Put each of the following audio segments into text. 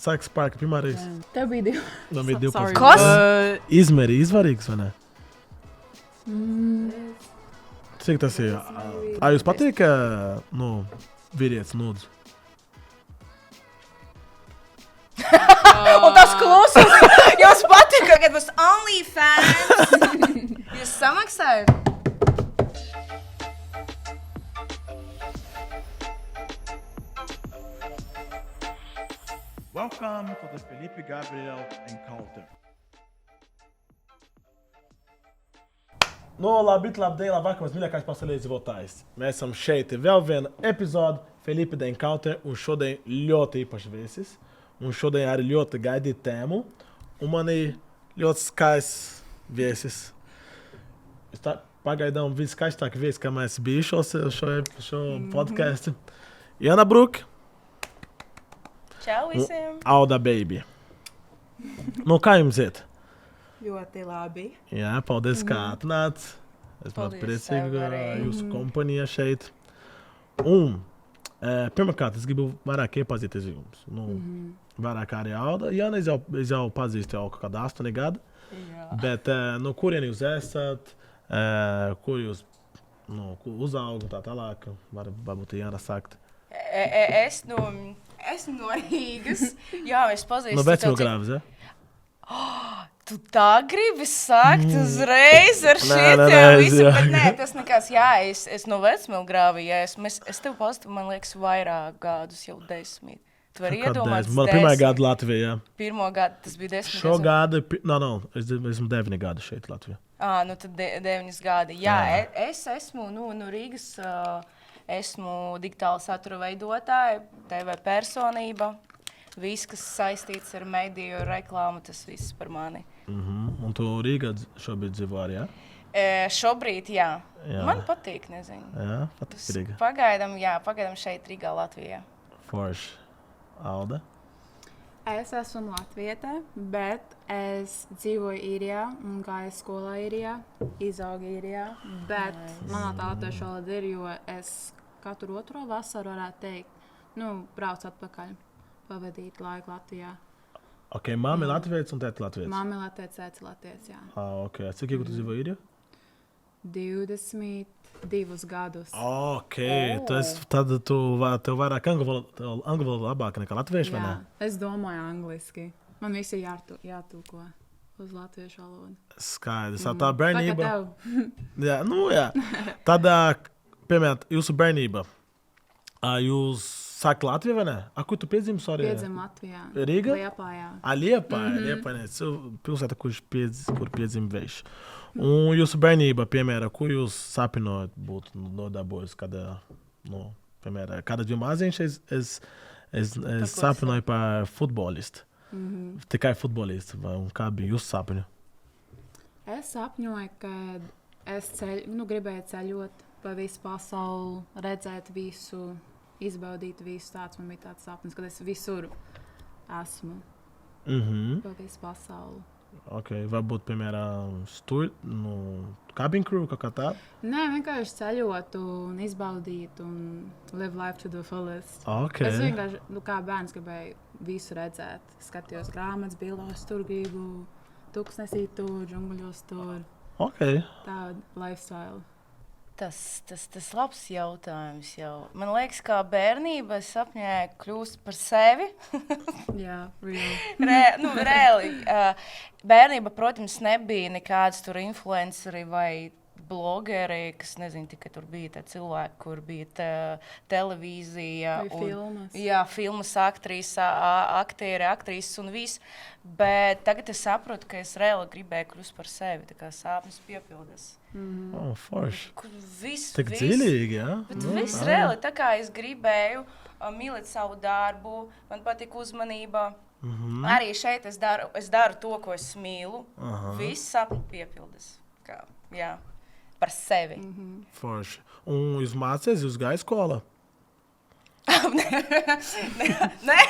Saks Parka, pirmā reize. Tev bija 2. Man bija 12. Kas? Izmēri, izvarīgs, vai ne? Cik tas ir? Jūs patīk, vīrietis nūdzu? Un tas klusums, jums patika, kad būs OnlyFans. Jūs samaksājat? Welcome to the Felipe Gabriel Encounter. Labdien, labvakar, mēs mīļākais pasaules iedzīvotājs. Mēs esam šeit vēl viena epizode Felipe Encounter, un šodien ļoti īpašs viesis. Un šodien arī ļoti gaidīt tēmu. Un man ir ļoti skaists viesis. Pagaidām viskaistāk viesis, kā mēs bijušos šo podcastu. Jana Bruk. Čau visiem. Auda baby. Kā jums iet? Ļoti labi. Jā, paldies, kā atnāc. Es ļoti priecīgi jūsu kompanijā šeit. Un pirmkārt, es gribu vairāk iepazīties jums. Vairāk arī Auda. Jā, es jau pazīstu jau kādu 8 gadu. Jā. Bet no kurien jūs esat, kur jūs uzaugat tā tālāk, varbūt Jāna sakt. Esmu no Rīgas. Jā, es pazīstu. No Vecmilgrāvas, ja? Tu tā gribi sakt uzreiz ar šitiem visu, bet nē, tas nekāds, jā, es no Vecmilgrāvi, ja es tev pazīstu, man liekas, vairāk gadus, jau 10. Tu vari iedomāties 10. Man pirmā gada Latvijā, jā. Pirmo gadu, tas bija 10. Šo gadu, es esmu 9 gadu šeit Latvijā. Tad 9 gadi. Jā, es esmu no Rīgas, esmu digitāla satura veidotāja, TV personība. Viss, kas saistīts ar mediju, reklāmu, tas viss par mani. Un tu Rīgā šobrīd dzīvo arī, jā? Šobrīd, jā. Man patīk, nezinu. Jā, patīk Rīga. Pagaidām šeit Rīgā, Latvijā. Forši. Alda? Es esmu latviete, bet es dzīvoju īrijā un gāju skolā īrijā, izaugu īrijā. Bet manā tā latviešu valoda ir, jo es katru otro vasaru varētu teikt, braucu atpakaļ. Pavadīt laiku Latvijā. Ok, mamma ir latvietis un tēti latvietis? Mamma ir latvietis, tēti latvietis, jā. Ok, cik ilgi tu dzīvo īrijā? 22 gadus. Ok, tad tev vairāk angļu valoda labāka nekā latviešu, vai ne? Jā, es domāju angliski. Man visi jātūko uz latviešu valodu. Skaidrs, tā bērnība. Tā kā jā. Tad, piemēram, jūsu bērnība. Jūs sāki Latvijā, vai ne? Kur tu piedzimsi? Piedzim Latvijā. Rīga? Liepājā. Liepājā. Pilsēta, kur piedzim vējš. Un jūsu bērnība, piemēram, ko jūs sapinojat būt nodabojis, kad, piemēram, kad jūs maziņš, es sapinoju par futbolistu. Tikai futbolistu. Un kā bija jūsu sapņu? Es sapņoju, kad es gribēju ceļot pa visu pasauli, redzēt visu, izbaudīt visu tāds. Man bija tāds sapnis, kad es visur esmu. Pa visu pasauli. Ok, varbūt, piemēram, cabin crew, kā tā? Nē, vienkārši ceļot un izbaudīt un live life to the fullest. Okay. Es vienkārši, kā bērns gribēju visu redzēt. Skatījos grāmatas, bildos, tur gribu tuksnesī tur, džunguļos tur. Ok. Tādu lifestyle. Tas labs jautājums jau. Man liekas, kā bērnība es sapņoju kļūst par sevi. Jā, reāli. Bērnība, protams, nebija nekāds tur influenceri vai blogeri, kas nezinu, tikai tur bija tā cilvēki, kur bija televīzija. Vai filmas. Jā, filmas aktieri, aktrises un viss. Bet tagad es saprotu, ka es reāli gribēju kļūt par sevi. Tā kā sapnis piepildas. Forši. Viss. Tik dziļīgi, jā? Bet viss reāli, tā kā es gribēju mīlēt savu darbu, man patīk uzmanība. Arī šeit es daru to, ko es mīlu. Viss sapni piepildas. Jā. Par sevi. Forši. Un jūs mācāties, jūs gāja skolā? Nē.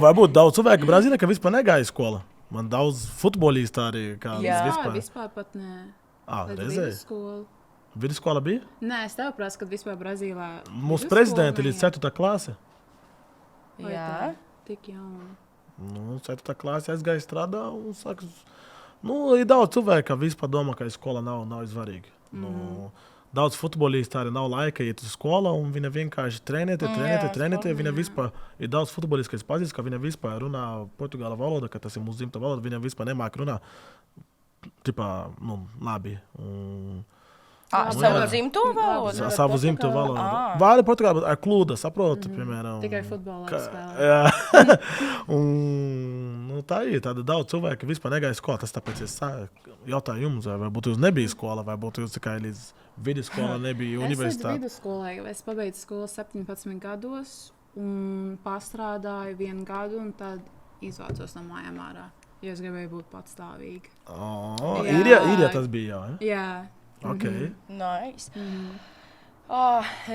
Varbūt daudz cilvēku Brazīlijā, ka vispār negāja skolā. Man daudz futbolistu arī kādas vispār. Jā, vispār pat nē. Reizē? Vidusskola bija? Nē, es tev prasu, kad vispār Brazīlijā. Mūsu prezidenti līdz 4. klase. Jā. Tik jauni. Nu, 4. klasē aizgāju strādā un sāku... Nu, ir daudz cilvēku, ka vispār domā, ka skola nav svarīga. Nu, daudz futbolisti arī nav laika iet uz skolu, un viņa vienkārši trenētie. Viņa vispār ir daudz futbolisti, kas pazīst, ka viņa vispār runā portugāla valoda, ka tas ir mūsu dzimta valoda. Viņa vispār nemāk runāt, tipā, labi. Savu dzimto valodu? Savu dzimto valodu. Vārdi portugāli, bet ar klūda, saproti, piemēram. Tikai futbolā spēlē. Jā. Un tā ir, tāda daudz cilvēku vispār negāja skolā. Tas tāpēc es jautāju jums, varbūt jūs nebija skola, varbūt jūs tikai līdz vidusskola nebija universitāte. Es vidusskolē, es pabeidzu skolu 17 gados un pastrādāju 1 gadu un tad izvācos no mājām ārā, jo es gribēju būt patstāvīga. Īrijā tas bija, jā? Jā. Okay. Nice.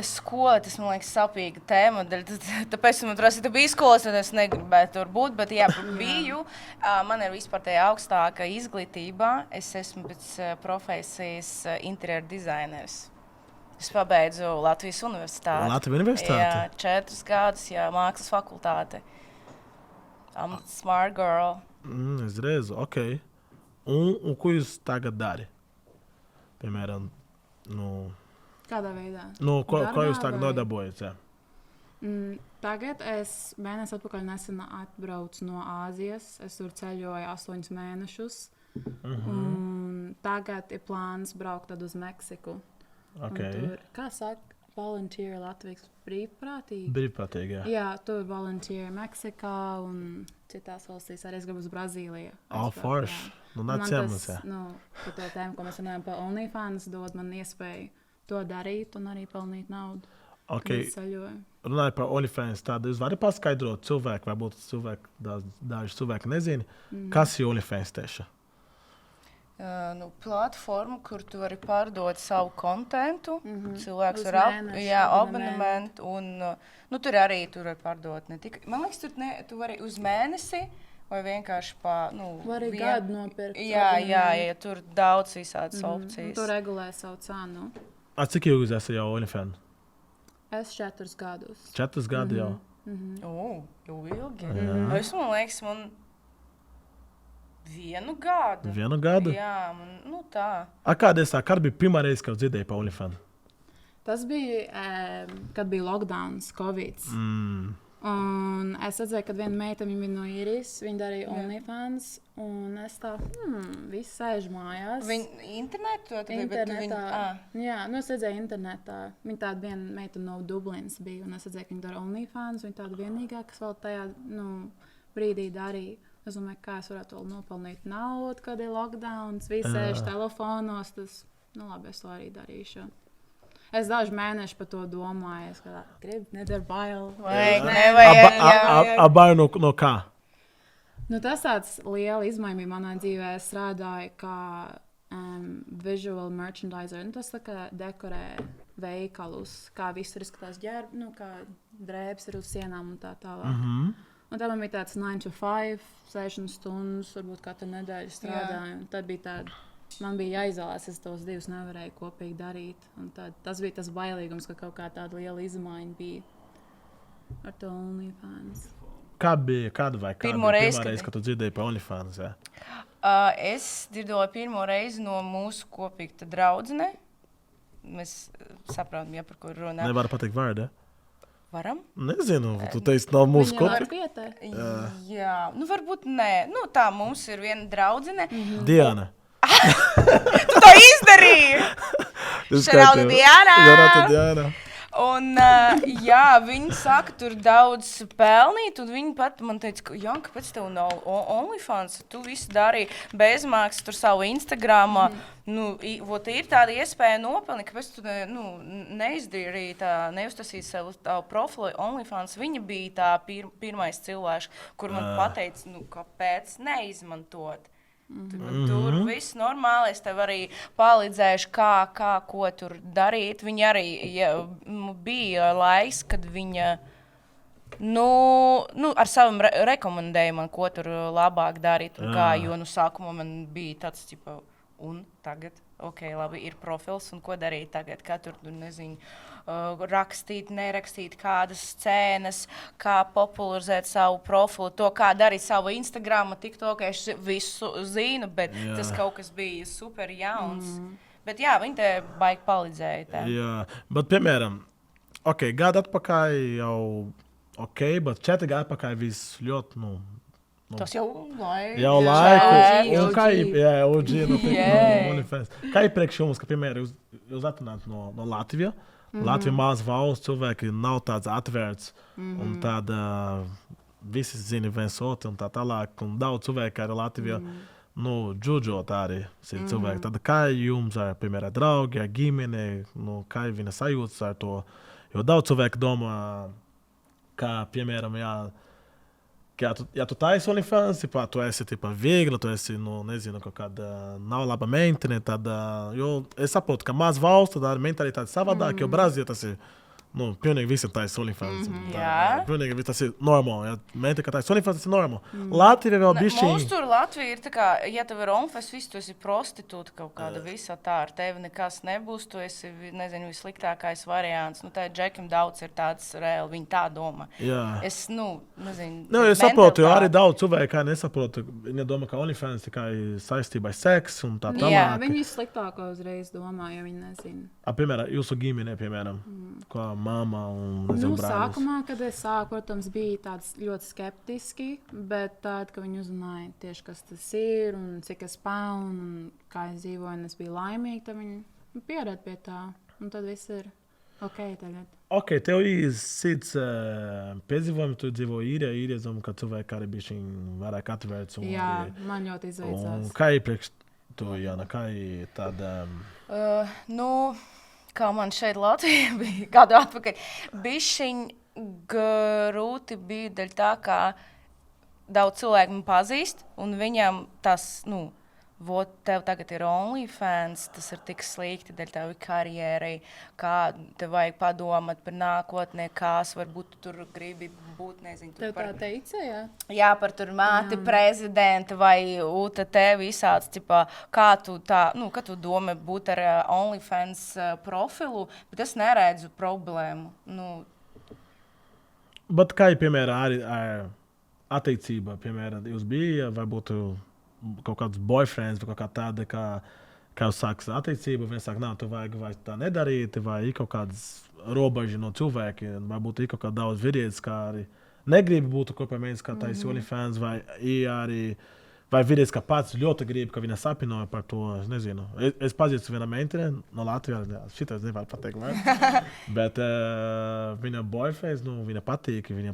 Skola, tas man liekas sapīga tēma, tāpēc man prasa, tu biji skolas, tad es negribētu tur būt, bet jā, biju. Man ir vispār tajā augstāka izglītība, es esmu pēc profesijas interjeru dizainers. Es pabeidzu Latvijas universitāti. Latvijas universitāti? Jā, 4 gadus, jā, mākslas fakultāte. I'm a smart girl. Es redzu, ok. Un ko jūs tagad dari? Piemēram, Kādā veidā? Ko jūs tagad nodarbojaties? Tagad es mēnesi atpakaļ nesen atbraucu no Āzijas. Es tur ceļoju 8 mēnešus. Un tagad ir plāns braukt uz Meksiku. Okay. Tur, kā saka, volunteer Latvijas brīvprātīgi? Brīvprātīgi, jā. Jā, tur volunteer Meksikā un citās valstīs. Arī es gribu uz Brazīliju. Forši. Nācījāmies, jā. Par to tēmu, ko mēs runājam par OnlyFans, dod man iespēju to darīt un arī pelnīt naudu. Okay. Runājot par OnlyFans, tad jūs varat paskaidrot cilvēku, varbūt daži cilvēki nezina, kas ir OnlyFans tieši? Platforma, kur tu vari pārdot savu kontentu. Cilvēks var abonementu. Un tur arī tur var pārdot ne tikai. Man liekas, tu vari uz mēnesi vai vienkārši vari gadu nopirkt. Jā, tur daudz visādas opcijas. Tu regulē savu cenu. Cik ilgi esat jau OnlyFans? Es 4 gadus. 4 gadi jau? Jau ilgi. Es man liekas, 1 gadu. 1 gadu? Jā, tā. Kāda bija pirmā reize, kad dzirdēji par OnlyFans? Tas bija, kad bija lockdowns, Covid. Un es redzēju, ka viena meita bija no Īrijas, viņa darīja OnlyFans, un es tā, visi sēž mājās. Viņa internetā? Internetā. Jā, es redzēju internetā. Viņa tāda viena meita no Dublinas bija, un es redzēju, ka viņa dara OnlyFans, viņa tāda vienīgā, kas vēl tajā brīdī darīja. Es domāju, kā es varētu vēl nopelnīt naudu, kad ir lockdowns, visi sēž telefonos, tas, labi, es to arī darīšu. Es dažu mēnešu par to domāju, es gribu, nedara bail. Bail no kā? Tas tāds liela izmaiņa bija manā dzīvē. Es strādāju kā visual merchandiser. Tas tā kā dekorē veikalus, kā visur izskatās kā drēbes ir uz sienām un tā tālāk. Un tā man bija tāds 9 to 5, 6 stundas, varbūt katru nedēļu strādāju. Tad bija tāda. Man bija jāizvēlās, es tos 2 nevarēju kopīgi darīt. Un tas bija tas bailīgums, ka kaut kā tāda liela izmaiņa bija ar to OnlyFans. Kāda pirmā reize, kad tu dzirdēji par OnlyFans? Jā? Es dzirdēju pirmo reizi no mūsu kopīga draudzene. Mēs saprotam, par ko runā. Nevar pateikt vārdu? Varam? Nezinu, tu teici, nav mūsu kopīga. Jā, varbūt nē. Tā mums ir viena draudzene. Diana. Tu to izdarīji! Šarauda Diana! Un, viņi saka, tur daudz pelnīt, un viņi pat man teica, ka, Janka, kāpēc tev nav OnlyFans? Tu visu darīji bezmaksas, tur savu Instagramā. Ir tāda iespēja nopelnīt, kāpēc tu neizdarīji neuztasīji savu profilu OnlyFans. Viņa bija tā pirmais cilvēks, kur man pateica, kāpēc neizmantot. Tur viss normāli, es tev arī palīdzēšu, ko tur darīt. Viņa arī bija laiks, kad viņa ar saviem rekomendēja man, ko tur labāk darīt un kā, jo sākumā man bija tāds, un tagad ok, labi, ir profils, un ko darīt tagad, kā tur, nezinu, rakstīt, nerakstīt kādas scēnas, kā popularizēt savu profilu, to, kā darīt savu Instagram, TikTok, es visu zinu, bet tas kaut kas bija super jauns. Bet jā, viņi te baigi palīdzēja. Tā. Jā, bet piemēram, ok, gadu atpakaļ jau ok, bet 4 gadu atpakaļ viss ļoti, Tas jau laiku. Jau laiku. OG. OG, OnlyFans. Kā ir priekš jums, ka, piemēram, jūs atnācat no Latvijas? Latvija maz valsts, cilvēki nav tāds atvērts un tāda visi zina viens otru un tā tālāk. Un daudz cilvēku arī Latvijā, džudžot arī cilvēki. Tad kā jums ar, piemēram, draugi, ar ģimeni, kā viņa sajūtas ar to? Jo daudz cilvēku domā, kā, piemēram, ja tu taisi OnlyFans, tu esi viegli, tu esi, nezinu, kaut kāda nav laba meitene, tad, jo es saprotu, ka maz valsts, tad ar mentalitāti savādāk, jo Brazīlija tas ir, pilnīgi visi taisi OnlyFans. Pilnīgi tas ir normāli, ja meitene, ka taisi OnlyFans, tas ir normāli. Latvija vēl bišķi. Mums tur Latvija ir tā kā, ja tev ir OnlyFans, viss, tu esi prostitūta kaut kāda visa tā, ar tevi nekas nebūs, tu esi, nezinu, vissliktākais variants. Tā Džekim daudz ir tāds reāli, viņi tā domā. Jā. Es, nezinu. Es saprotu, jo arī daudz cilvēku, kā nesaprotu, viņi domā, ka OnlyFans tikai saistībā ar seksu un tā tālāk. Jā, viņi sliktāko uzreiz domā, ja viņi nezina. Piemēram, jūsu ģimenē, kā mamma un brālis. Sākumā, kad es sāku, protams, bija tāds ļoti skeptiski, bet tad, kad viņi uzzināja tieši, kas tas ir un cik es pelnu un kā es dzīvoju un es biju laimīga, tad viņi piered pie tā. Un tad viss ir ok tagad. Ok, tev ir cits piedzīvojumi, tu dzīvo īrijā, ka cilvēki arī bišķi vairāk atvērts. Jā, man ļoti izveicās. Kā ir priekš to, Jāna, kā ir tāda... Kā man šeit Latvijā bija gadu atpakaļ, bišķiņ grūti bija dēļ tā, ka daudz cilvēku man pazīst, un viņam tas, tev tagad ir OnlyFans, tas ir tik slikti dēļ tavi karjerai, kā tev vajag padomāt par nākotnē, kās varbūt tu tur gribi būt, nezinu. Tev tā teica, jā? Jā, par tur māti prezidenta vai UTT visāds, kā tu tā, kā tu domā būt ar OnlyFans profilu, bet es neredzu problēmu. Bet kā ir, piemēram, arī attiecība, piemēram, jūs bija, vai būtu kaut kāds boyfriends vai kaut kā tāda, kā jūs sāks attiecība, viens sāk, tu vajag vai tā nedarīt, vai ir kaut kādas robežas no cilvēkiem, vai būtu kaut kā daudz vīrietis, kā arī negribi būt kopā mēģināt, kā taisi OnlyFans, vai arī, vai vīrietis, kā pats ļoti grib, ka viņa sapinoja par to, es nezinu. Es pazīstu viena meitene no Latvijas, šitais nevar pateikt, bet viņa boyfriends, viņa patīk, viņa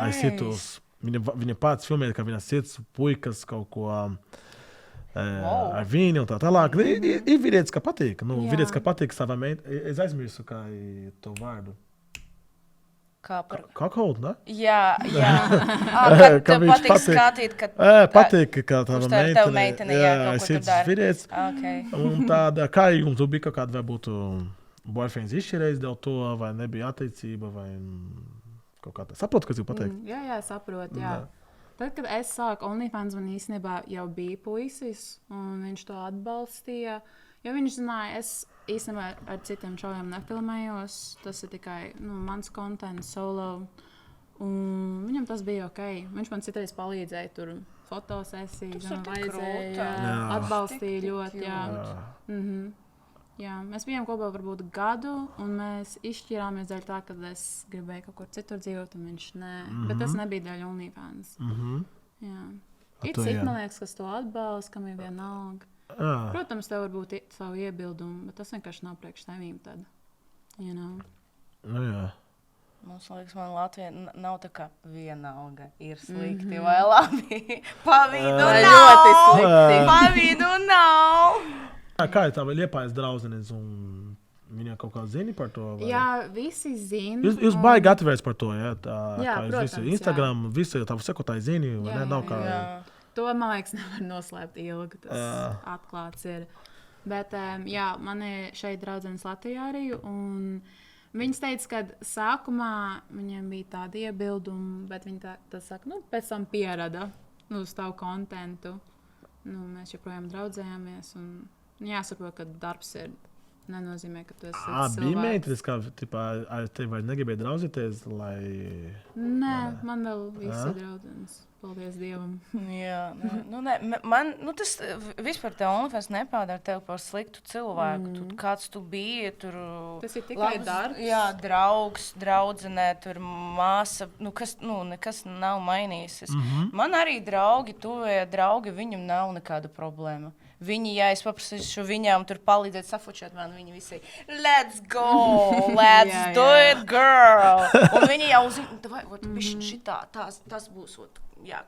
aizsitos. Viņa pats filmēja, ka viņa sirds puikas kaut ko ar viņu un tā tālāk. Ir vīrietis, ka patīk. Vīrietis, ka patīk savā meitene. Es aizmirsu, kā to vārdu. Kā par... Kakhold, ne? Jā. Kad tev patīk skatīt, kad... Patīk, ka tava meitene, jā, kaut ko tur dara. Vīrietis. Okay. Un tāda, kā jums bija kaut kāda, vai būtu boyfriends izšķirējis dēļ to, vai nebija attiecība, vai... Saprotu, kas jūs pateikt? Jā, saprotu. Jā. Tad, kad es sāku OnlyFans, man īstenībā jau bija puisis, un viņš to atbalstīja. Jo viņš zināja, es īstenībā ar citiem čaujiem nefilmējos. Tas ir tikai mans kontents, solo. Un viņam tas bija ok. Viņš man citreiz palīdzēja tur fotosesijas, atbalstīja ļoti. Jā, mēs bijām kopā varbūt gadu, un mēs izšķirāmies dēļ tā, ka es gribēju kaut kur citur dzīvot, un viņš nē. Bet tas nebija dēļ OnlyFans. Jā. Ir citi, man liekas, kas to atbalsta, kam ir vienalga. Protams, tev var būt savu iebildumu, bet tas vienkārši nav priekš tevīm tad. Jā. Mums liekas, man Latvija nav tā kā vienalga. Ir slikti vai labi. Pavidu nav. Kā ir tā, vai Liepājas draudzenes, un viņa kaut kā zina par to? Vai? Jā, visi zina. Jūs baigi atvērts par to, jā? Jā, protams, visi Instagram, visi tavu sekotāji zina, vai ne? Nav kā... To, man liekas, nevar noslēpt ilgi, tas atklāts ir. Bet, jā, man ir šeit draudzenes Latvijā arī, un viņas teica, ka sākumā viņiem bija tādi iebildumi, bet viņi tā saka, pēc tam pierada uz tavu kontentu. Mēs joprojām draudzējāmies, un Jāsaprot, ka darbs ir nenozīmē, ka tu esi Bija cilvēks. meitenes, kā ar tevi vai negribēja draudzēties, lai... Nē, man vēl viss ir draudzenes. Paldies Dievam. Jā, man tas vispār te OnlyFans nepādara tevi par sliktu cilvēku. Kāds tu biji, tur... Tas ir tikai darbs. Jā, draugs, draudzenē, tur māsa, nekas nav mainījies. Man arī draugi, tuvie draugi, viņam nav nekāda problēma. Viņi, ja es paprasīšu viņām tur palīdzēt safučēt man, viņi visi, let's go, let's do it, girl. Un viņi jau zina, vai šitā, tas būs,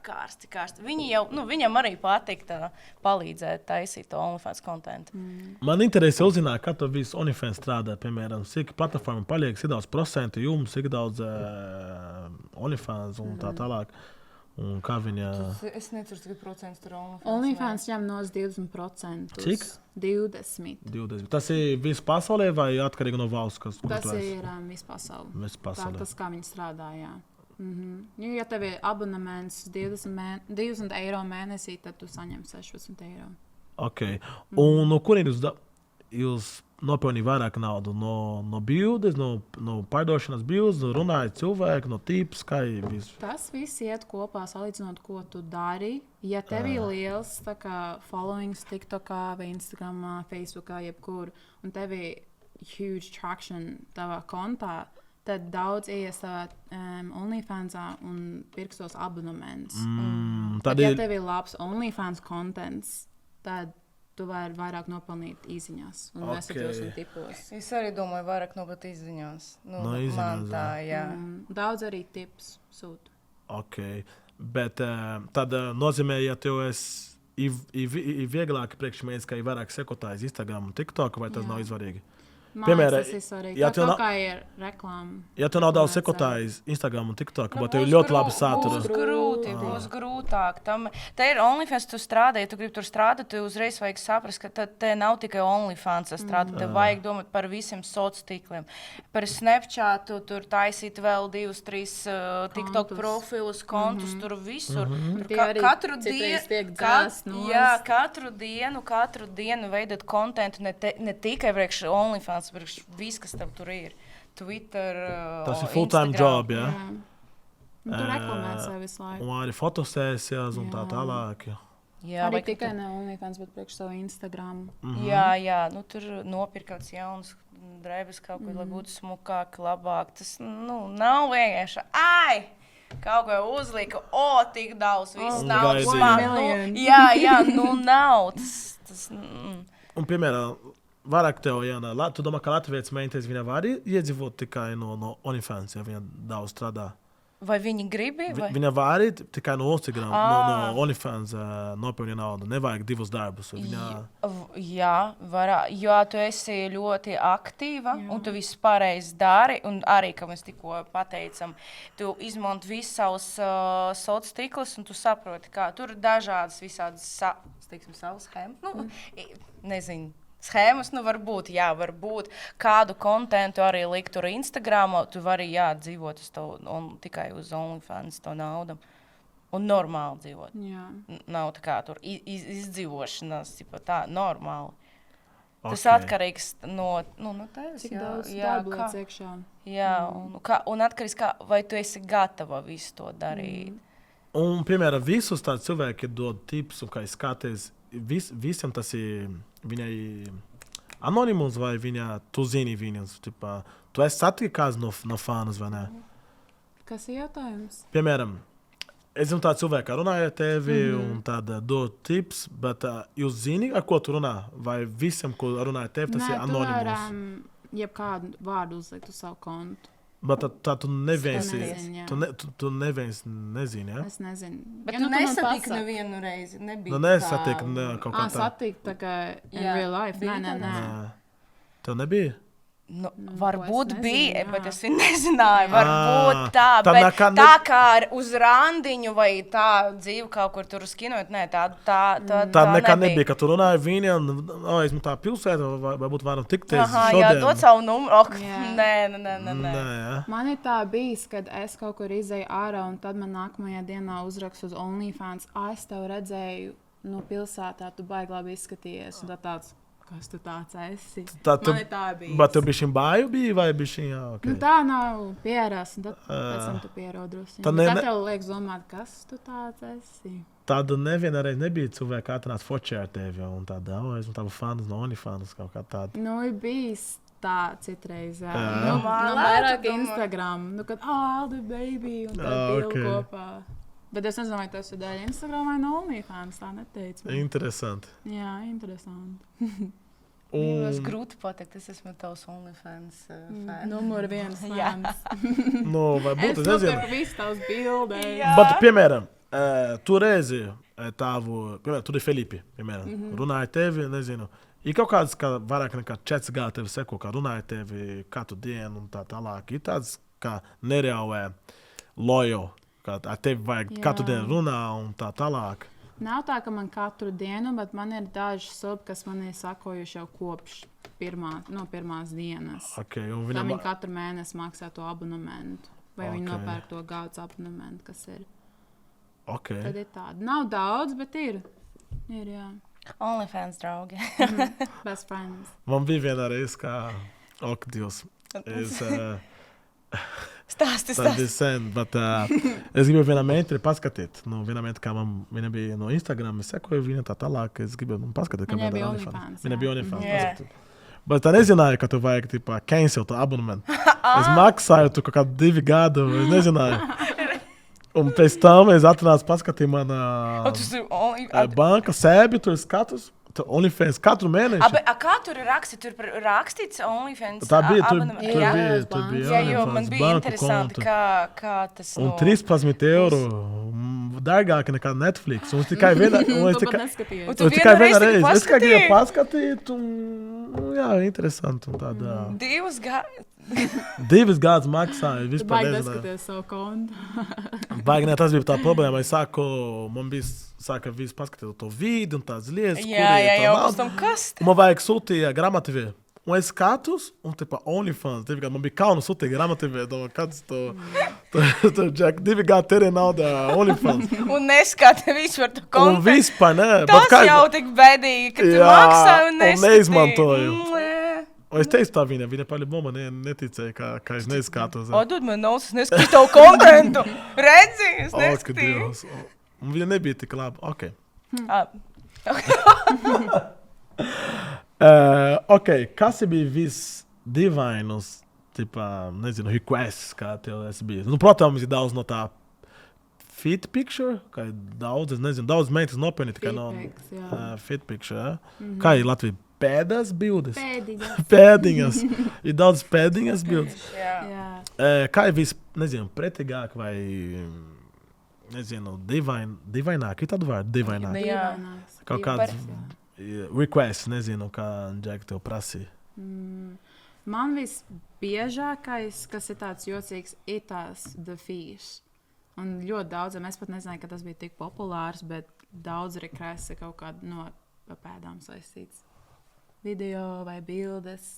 kārsti. Viņi jau, viņam arī patīk palīdzēt taisīt to OnlyFans kontentu. Man interesē uzzināt, kā tu visu OnlyFans strādā, piemēram, cik platforma paliek, cik daudz procentu jums, cik daudz OnlyFans un tā tālāk. Un kā viņa... Es necinu, cik procents tur OnlyFans. OnlyFans ņem nos 20%. Cik? 20. Tas ir viss pasaulē vai atkarīgi no valsts? Tas ir viss pasaulē. Viss pasaulē. Tas, kā viņi strādā, jā. Ja tev ir abonements 20 eiro mēnesī, tad tu saņem 16 eiro. Ok. Un no kurien jūs nopelnījāt vairāk naudu? No bildes, no pārdošanas bildes, runājot cilvēku, no tīpas, kā ir viss? Tas viss iet kopā, salīdzinot, ko tu dari. Ja tev ir liels followings TikTokā vai Instagramā, Facebookā, jebkur, un tev ir huge traction tavā kontā, tad daudz ies OnlyFansā un pirkstos abonements. Tad, ja tev ir labs OnlyFans kontents, tad tu vari vairāk nopelnīt īziņās un mēsētos un tipos. Es arī domāju, vairāk nopelnīt īziņās. Īziņās, man tā, jā. Daudz arī tips sūta. Ok. Bet tad nozīmē, ja tev ir vieglāk priekšmēģis, ka ir vairāk sekotājs Instagram un TikTok, vai tas nav izvarīgi? Piemēram, tas ir svarīgi. Ja tev kā ir reklāma. Ja tev nav daudz sekotājs Instagram un TikTok, bet tev ir ļoti labi satura. Būs grūtāk. Te ir OnlyFans, tu strādā, ja tu gribi tur strādāt, tu uzreiz vajag saprast, ka te nav tikai OnlyFans strādāt. Te vajag domāt par visiem sociāliem tīkliem. Par Snapchatu, tur taisīt vēl 2-3 TikTok profilus, kontus, tur visur. Katru dienu veidot kontentu, ne tikai priekš OnlyFans, viss, kas tev tur ir. Twitter, tas ir full-time job, jā? Tu reklamē sev visu laiku. Un arī fotosēsijas un tā tālāk. Jā, arī tikai ne OnlyFans, bet priekš savu Instagram. Jā, tur nopirkt kāds jauns drēbes kaut ko, lai būtu smukāk, labāk. Tas, nav vienkārši. Kaut ko uzlika, tik daudz, viss nav man. Jā, nav. Tas. Un, piemēram, vairāk tev, tu domā, ka Latvijas meitenes viņa var iedzīvot tikai no OnlyFans, ja viņa daudz strādā? Vai viņi gribi? Viņa var tikai no Instagram, no OnlyFans nopelnīt naudu. Nevajag divus darbus. Jā, jo tu esi ļoti aktīva un tu visu pareizi dari. Un arī, kā mēs tikko pateicam, tu izmanto visus savus sociālos tīklus un tu saproti, kā tur ir dažādas visādas, savas schēmas. Nezinu. Schēmas, varbūt kādu kontentu arī likt tur Instagramā, tu vari dzīvot tikai uz OnlyFans to naudu. Un normāli dzīvot. Jā. Nav tā kā tur izdzīvošanās, tā normāli. Tas atkarīgs no tevis. Cik daudz darba lietas iekšā. Jā, un atkarīgs, vai tu esi gatava visu to darīt. Un, piemēram, visus tādus cilvēki dod tips, un kā es skaties, visiem tas ir viņai anonimus vai tu zini viņus. Tu esi satikis kāds no fānas vai ne? Kas ir jautājums? Piemēram, es zinu tādu cilvēku, runāju ar tevi un tādu dod tips, bet jūs zini, ar ko tu runā? Vai visiem, ko runāju ar tevi, tas ir anonimus? Nē, tu vari jebkādu vārdu uzlikt uz savu kontu. Bet tā tu neviens nezini, ja? Es nezinu. Bet tu nesatiki nevienu reizi, nebija nesatiki kaut kā tā. Satiki tā kā in real life. Nē. Tev nebija? Varbūt bija, bet es viņu nezināju. Varbūt tā, bet tā kā uz randiņu vai tā dzīve kaut kur tur skinot, nē, tā nekā nebija, ka tu runāji viņiem, esmu tā pilsēta, varbūt varam tikties šodien. Jā, dot savu numuru. Nē. Man ir tā bijis, kad es kaut kur izēju ārā un tad man nākamajā dienā uzrakst uz OnlyFans, es tev redzēju no pilsētā, tu baigi labi izskatījies un tā tāds. kas tu tāds esi. Man ir tā bijis. Bet tev bišķiņ bāju bija vai bišķiņ, jā, ok. Nu, tā nav pierās, un tad pēc tam tu pierodros. Tad Tad tev liekas domāt, kas tu tāds esi. Tāda neviena reize nebija cilvēki, kā atnāca fočē ar tevi, un tāda, un tā fans no OnlyFans kaut kā tāda. Nu, ir bijis tā citreiz. Jā. Nu, Lētu vairāk domā. Instagram. Nu, kad, Aldi, baby, un tā bildu ok. kopā. Bet es nezinu, vai tas ir dēļ Instagram vai no OnlyFans, tā neteicu. Interesanti. Jā, interesanti. Tas grūti pateikt, es esmu tavs OnlyFans fans. Numur 1 Jā. fans. Nu, vai Es būtu, es nezinu. nopirku visu tavs bildē. Jā. Bet, piemēram, tu reizi tavu, piemēram, tu ir Felipe, piemēram, runāja tevi, nezinu, ir kaut kāds, ka vairāk nekā 4 gadi tevi seko, kā runāja tevi katru dienu un tā tālāk. Ir tāds, kā nereāli lojo, kā ar tevi vajag Jā. katru dienu runā un tā tālāk. Nav tā, ka man katru dienu, bet man ir daži subi, kas man ir sakojuši jau kopš pirmās dienas. Okay, un Viņam... viņam, Viņi katru mēnesi maksā to abonementu. Vai viņi Ok. nopērk to gaudas abonementu, kas ir. okay. Tad ir tāda. Nav daudz, bet ir. Ir, jā. OnlyFans draugi. Best friends. Man bija viena reize, kā, ok, Dievs, es, Stāsti, tas bija stāsti. sen, bet es gribēju vienā meitri paskatīt. Nu, vienā meitri, kā viņa bija no Instagram, es sekoju viņa tā tālāk, es gribēju paskatīt, kā Viņai viņa bija dara OnlyFans, Viņa jā. bija OnlyFans. Jā. paskatīt. Bet tā nezināju, ka tu vajag, tipā, cancel to abonementu. Es maksāju tu kaut kādu 2 gadu, es nezināju. Un pēc tam es atnācu paskatīt manā Tas ir only... banka sēbi, tur skatus, OnlyFans katru mēnešu. Kā tur ir rakstīts? Tur ir rakstīts OnlyFans. Tā bija, tur abonementu? Jā. bija Jā, jo OnlyFans man bija banku interesanti, kontu. kā tas Un 13 eiro dārgāk nekā Netflix. Un es tikai viena, un es Tu pat tikai, neskaties. Un tu un tikai vienu viena reizi reize. Es tikai gribēju paskatīji? paskatīt, un jā, interesanti. Un tāda, 2 gadi. 2 gadus maksāju, Tu vispār baigi nezināju. neskaties savu kontu. Baigi, ne, tas bija tā problēma. Es sāku, man bija sāka visu paskatīt to vidi un tās lietas, Jā, jau pēc tam kas? Un man vajag sūtīt grāmatavē. Un es skatos, un tipo OnlyFans, 2 gadi. Man bija kauna sūtīt grāmatavē, domāju, kāds to Jack, 2 gadi terē naudā OnlyFans. Un neskati visu par to Un kontu. vispār, ne. Tas jau tik bēdīgi, ka tu Jā, maksā un un neskatīji. neizmantoju. Nē. Un es teicu tā viņa paļaboma neticēja, ka es neizskatos. O, dod man naudas, es neskatīju tavu kontentu. Redzi, es Ak, neskatīju. Dievs. Un viņa nebija tik laba. Ok. Ok, kas bija visdīvainus, tipā, nezinu, requests, kā tev esi bijis? Nu, protams, ir daudz no tā fit picture, kā ir daudz, es nezinu, daudz meitas nopelnīja tikai no Feedbacks, jā. fit picture. Kā ir Latvija? Pēdas bildes? Pēdiņas. Pēdiņas. Ir daudz pēdiņas bildes. Jā. Jā. Kā ir vispretīgāk vai, nezinu, dīvaināk? Ir tāda vārda, dīvaināk. Jā. Dīvainās. Kaut Par- kāds request, nezinu, kā Džek tev prasīja. Man visbiežākais, kas ir tāds jocīgs, ir tās The Fish. Un ļoti daudziem, es pat nezināju, ka tas bija tik populārs, bet daudz rekresi kaut kādu no pēdām saistīts. Video vai bildes.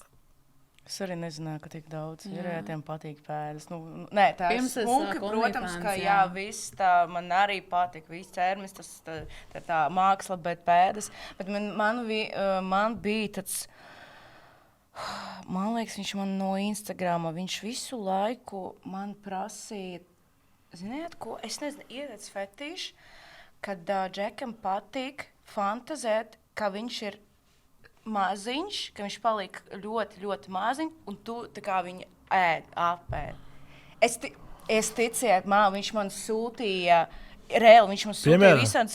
Es arī nezināju, ka tik daudz Jā. vīrietiem patīk pēdas. Nu, nē, tā ir Pirms es smuka, sāku protams, OnlyFans, ka jā, jā. viss tā man arī patīk, viss ķermis, tas tā māksla, bet pēdas. Bet man bija tāds, man liekas, viņš man no Instagrama, viņš visu laiku man prasīja, ziniet, ko, es nezinu, ir tāds fetišs, kad Džekam patīk fantazēt, ka viņš ir maziņš, ka viņš paliek ļoti, ļoti maziņš, un tu tā kā viņu apēd. Es ticēju, viņš man sūtīja, reāli viņš man sūtīja Piemēram? visādas,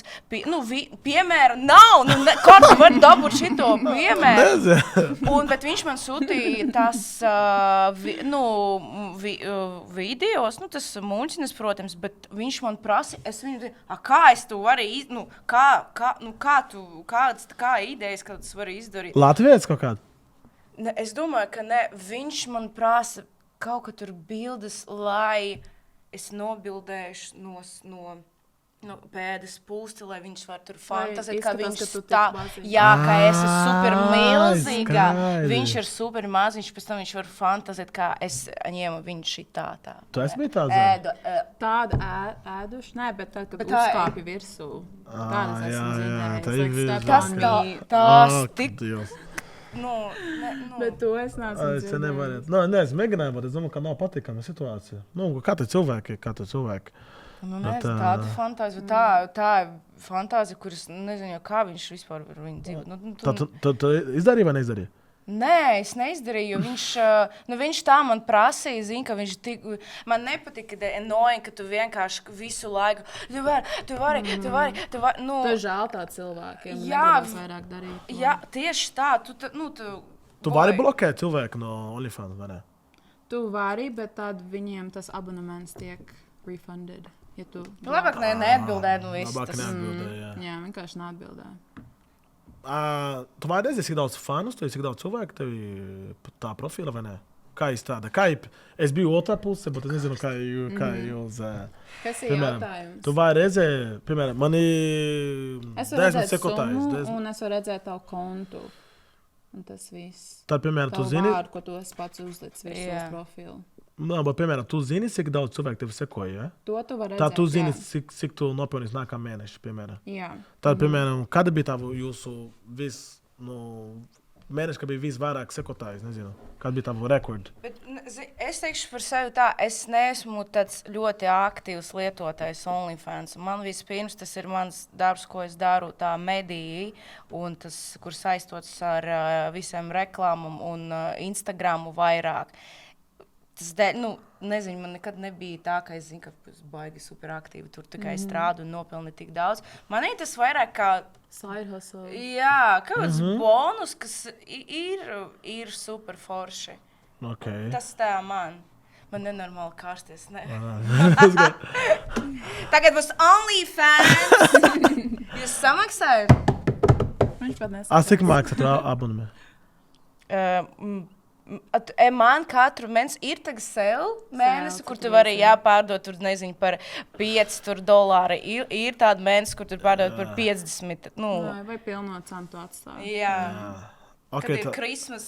piemēra nav, kā tu vari dabūt šito piemēru? Nezinu. Bet viņš man sūtīja tās videos, tas muļķines, protams, bet viņš man prasa, es viņu, kā es to varu izdarīt, kā idejas, kā tas var izdarīt? Latvijas kaut kāda? Ne, es domāju, ka ne, viņš man prasa kaut kā tur bildes, lai es nobildēšu no pēdas pusti, lai viņš var tur fantazēt, ka izskatās, viņš ka tu tik tā, maziņš. jā, ka es esmu super milzīga, skaidrs. viņš ir super maziņš, pēc tam viņš var fantazēt, kā es ņēmu viņu šitā tā. Tu esi bijis tāds? Tāda ēduši, nē, bet tad, kad Bet tā- uzkāpja virsū. Tādas esmu jā, dzirdējis. tā ir Like, vizuāli. step Tas on tā, me. tās tik Dievs. Bet to es neesmu Es nevaru. Es mēģināju, bet es domāju, ka nav patīkama situācija. Katra cilvēka. Tāda fantāzija, tā ir fantāzija, kuras nezinu, kā viņš vispār var viņu dzīvot. Tu izdarīji vai neizdarīji? Nē, es neizdarīju, jo viņš tā man prasīja, zina, ka viņš man nepatika, ka tu vienkārši visu laiku, tu vari. Tu žēl tā cilvēkiem, negribas vairāk darīt. Jā, tieši tā, Tu vari bloķēt cilvēku no OnlyFans, vai ne? Tu vari, bet tad viņiem tas abonements tiek refunded. Ja tu labāk neatbildē, viss labāk tas. neatbildē, Jā, vienkārši neatbildē. Tu vari redzēt, cik daudz fanus, cik daudz cilvēku tev tā profila, vai ne? Kā izstāda? Es biju otrā pusē, bet es nezinu, kā jūs... Kas ir jautājums? Tu vari redzēt, piemēram, man ir 10 sekotājs. Un es varu redzēt tavu kontu. Un tas viss. Tad, piemēram, tu tavu zini... vārdu, ko tu esi pats uzlicis virs profilu. Bet, piemēram, tu zini, cik daudz cilvēku tev sekoja, ja? To tu vari redzēt, tā tu zini, cik tu nopelnīsi nākamā mēneša, piemēram. Jā. Tad, piemēram, kad bija tā jūsu mēneša, kad bija visvairāk sekotājs, nezinu, kad bija tā rekords? Es teikšu par sevi tā, es neesmu tāds ļoti aktīvs lietotājs OnlyFans. Man vispirms tas ir mans darbs, ko es daru, tā mediji, un tas, kur saistots ar visiem reklāmām un Instagramu vairāk. Tas nezinu, man nekad nebija tā, ka es zinu, ka es baigi superaktīvi tur tikai strādu un nopelnu tik daudz. Man ir tas vairāk kā side hustle. Jā, kāds bonus, kas ir super forši. Okay. Tas tā man nenormāli kārsties. Ne? Tagad būs OnlyFans. Jūs samaksājat? Viņš pat nesaka. Cik maksā tu abonementu? Man katru mēnesi ir tagad mēnesi, kur tu vari pārdot tur, nezinu, par $5. Ir tāda mēnesi, kur tu pārdot par 50. Vai pilno cenu tu atstāji. Jā. Okay, kad ir Christmas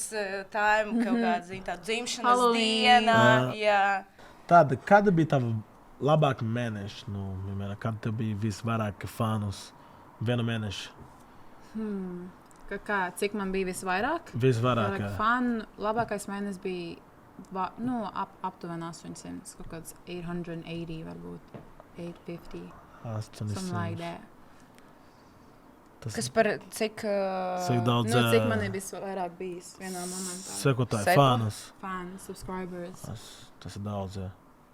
time, kaut kāda tā dzimšanas diena. Jā. Tāda, kāda bija tava labāka mēneša? Kad tev bija visvairāk fanus vienu mēnešu? Cik man bija visvairāk? Visvairāk, jā. Fanu labākais mēnesis bija aptuveni 800, kaut kāds 880 varbūt, 850. 800. Something like that. Tas par cik daudz? Cik man ir visvairāk bijis vienā momentā? Sekotāji, fanus. Fans, subscribers. Tas ir daudz, jā.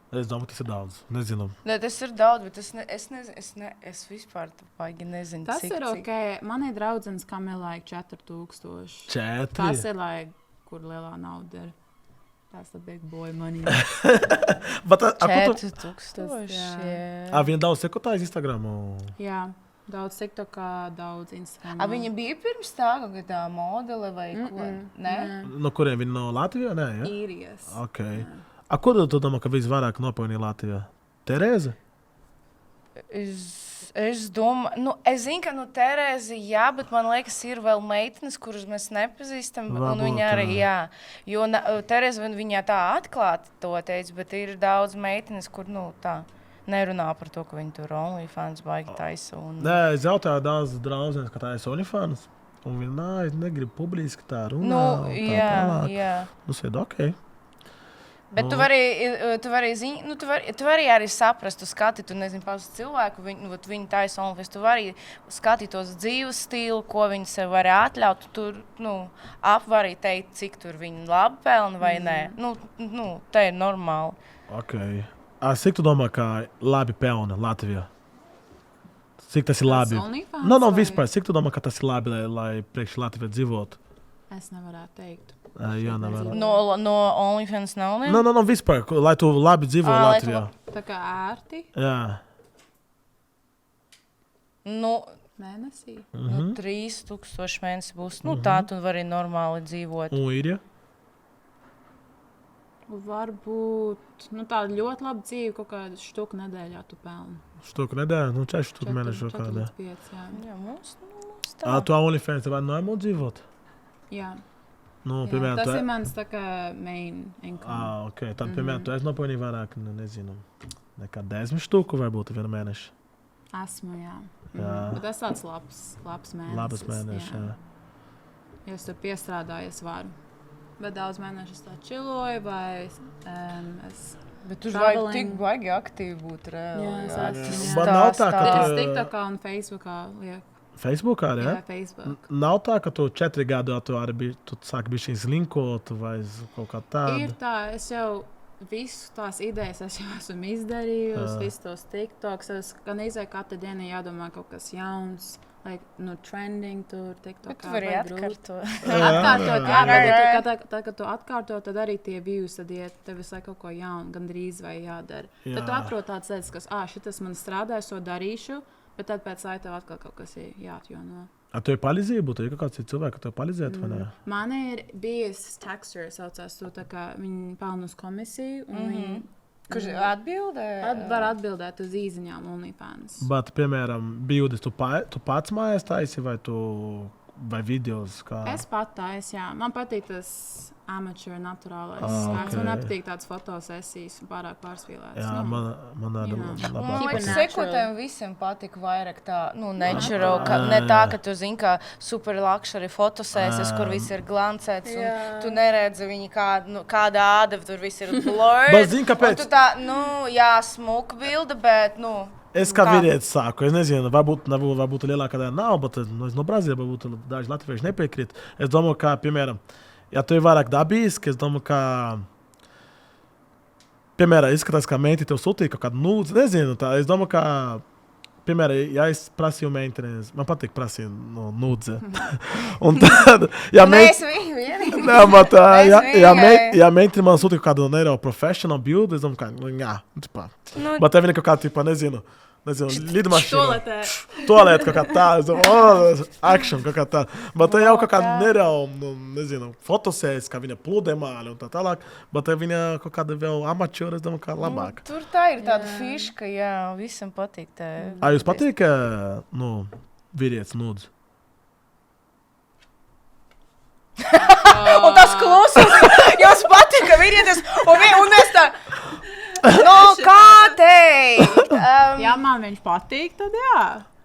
Es domāju, tas ir daudz. Nezinu. Tas ir daudz, bet es vispār baigi nezinu. Tas ir ok. Man ir draudzenes, kam ir 4000. 4? Tas ir, kur lielā nauda ir. Tas ir big boy money. 4000. Viņa daudz sekotājs Instagram? Jā. Daudz TikTokā, daudz Instagram. Viņa bija pirms tā, ka tā modele vai ko? Nē? No kuriem viņa no Latvijā? Nē, ja? Īrijas. Okay. Ko tu domā, ka visvairāk nopelnīja Latvijā? Terēze? Es domāju, es zinu, ka Terēze, jā, bet man liekas, ir vēl meitenes, kuras mēs nepazīstam. Un viņa arī, jā. Jo Terēze, viņa tā atklāti to teica, bet ir daudz meitenes, kur, tā nerunā par to, ka viņi tur OnlyFans baigi taisa. Nē, es jautāju daudz draudzenes, ka tā ir OnlyFans. Un viņa, negribu publiski tā runā. Jā. Sēd, ok. Bet tu vari arī saprast, tu skati, tu nezini, pašu cilvēku, viņi taisa OnlyFans, tu vari skatīt tos dzīves stilu, ko viņi sev var atļaut, tu vari teikt, cik tur viņi labi pelna vai nē. Tā ir normāli. Ok. Cik tu domā, ka labi pelna Latvijā? Cik tas ir labi? Vispār. Cik tu domā, ka tas ir labi, lai priekš Latvijā dzīvotu? Es nevarētu teikt. Jā, nevar. No OnlyFans nav, ne? Vispār, lai tu labi dzīvo Latvijā. Tā kā ērti? Jā. Mēnesī? 3000 mēnesi būs. Tā tu vari normāli dzīvot. Un ir, ja? Varbūt, tāda ļoti laba dzīve, kaut kāda štuka nedēļā tu pelni. Štuka nedēļā? 4 štuka mēnešu kādā. 5, jā. Jā, mums tā. Tu OnlyFans tev nojamo dzīvot? Jā. Piemēram, tas ir mans tā kā main income. Ok. Tad, piemēram, tu esi nopelnījis vairāk, nezinu, nekā 10 štuku varbūt vienu mēnešu. Esmu, jā. Bet tas tāds labs mēnesis. Labs mēnesis, jā. ja es tur piestrādāju, es varu. Bet daudz mēnešu es tā čiloju, vai es... Bet tu vajag tik baigi aktīvi būt reāli. Jā, Bet nav tā, ka Es tu... TikTokā un Facebookā lieku. Facebookā arī, Jā, ja? Facebook. Nav tā, ka tu 4 gadu tu arī tu sāki bišķiņ linkot vai kaut kā tāda. Ir tā, es jau visu tās idejas es jau esmu izdarījusi, visus tos TikToks. Es gan izēju katru dienu jādomā kaut kas jauns, like, trending tur, TikTokā. Bet tu vari atkārtot. Atkārtot, jā, bet kad tu atkārto, tad arī tie views, tad iet tev visu laiku kaut ko jaunu, gan drīz vai jādara. Tad tu atrod tāds lietas, kas, šitas man strādā, es to darīšu, bet tad pēc lai tev atkal kaut kas ir jāatjauno. Tu ir palīdzība, būtu ir kaut kāds cilvēks, ka tev palīdzētu, vai ne? Man ir bijis Taxer, saucās to, tā kā viņi pelna uz komisiju, un viņi Kurš atbildē? var atbildēt uz īziņām OnlyFans. Bet, piemēram, bildes tu pats mājās taisi vai videos? Kā? Es pat taisu, jā. Man patīk tas amateur, naturālais skats. Man nepatīk tādas fotosesijas un pārāk pārspīlētas. Jā, man arī labāk. Man liekas, sekotēm visiem patika vairāk tā, natural, ne tā, ka tu zini, kā super luxury fotosēsies, kur viss ir glancēts, un tu neredzi viņi kāda āda, tur viss ir blurred. Bet zini, kāpēc? Un tu tā, jā, smuka bilde, bet, Es kā vīrietis sāku, es nezinu, varbūt lielākā daļa nav, bet no Brazīlijas varbūt daži latvieši nepiekrīt. Es domāju, ka, piemēram, ja tu ir vairāk dabīski, es domāju, ka, piemēram, izskatās, kā meiti tev sūtīja kaut kādu nūdzi, nezinu, tā, es domāju, ka, piemēram, ja es prasīju meitenes, man patīk prasīt nūdzi. Un tad, ja meitene man sūtīja kaut kādu professional bildi, es domāju, ka, bet tev viņa kaut kā, nezinu, lidmašīna. Toalete kaut kā tā, action kaut kā tā. Bet te jau kaut kā nereāli, nezinu, fotosēs, kā viņa plūdemāli un tā tālāk. Bet te viņa kaut kāda vēl amačūra, es domāju, kā labāk. Tur tā ir tāda fiška, jā, visam patīk. Jūs patīk, vīrietis nūdz? Un tas klausos, jums patīk, ka vīrietis, un mēs tā... kā teikt? Ja man viņš patīk, tad jā.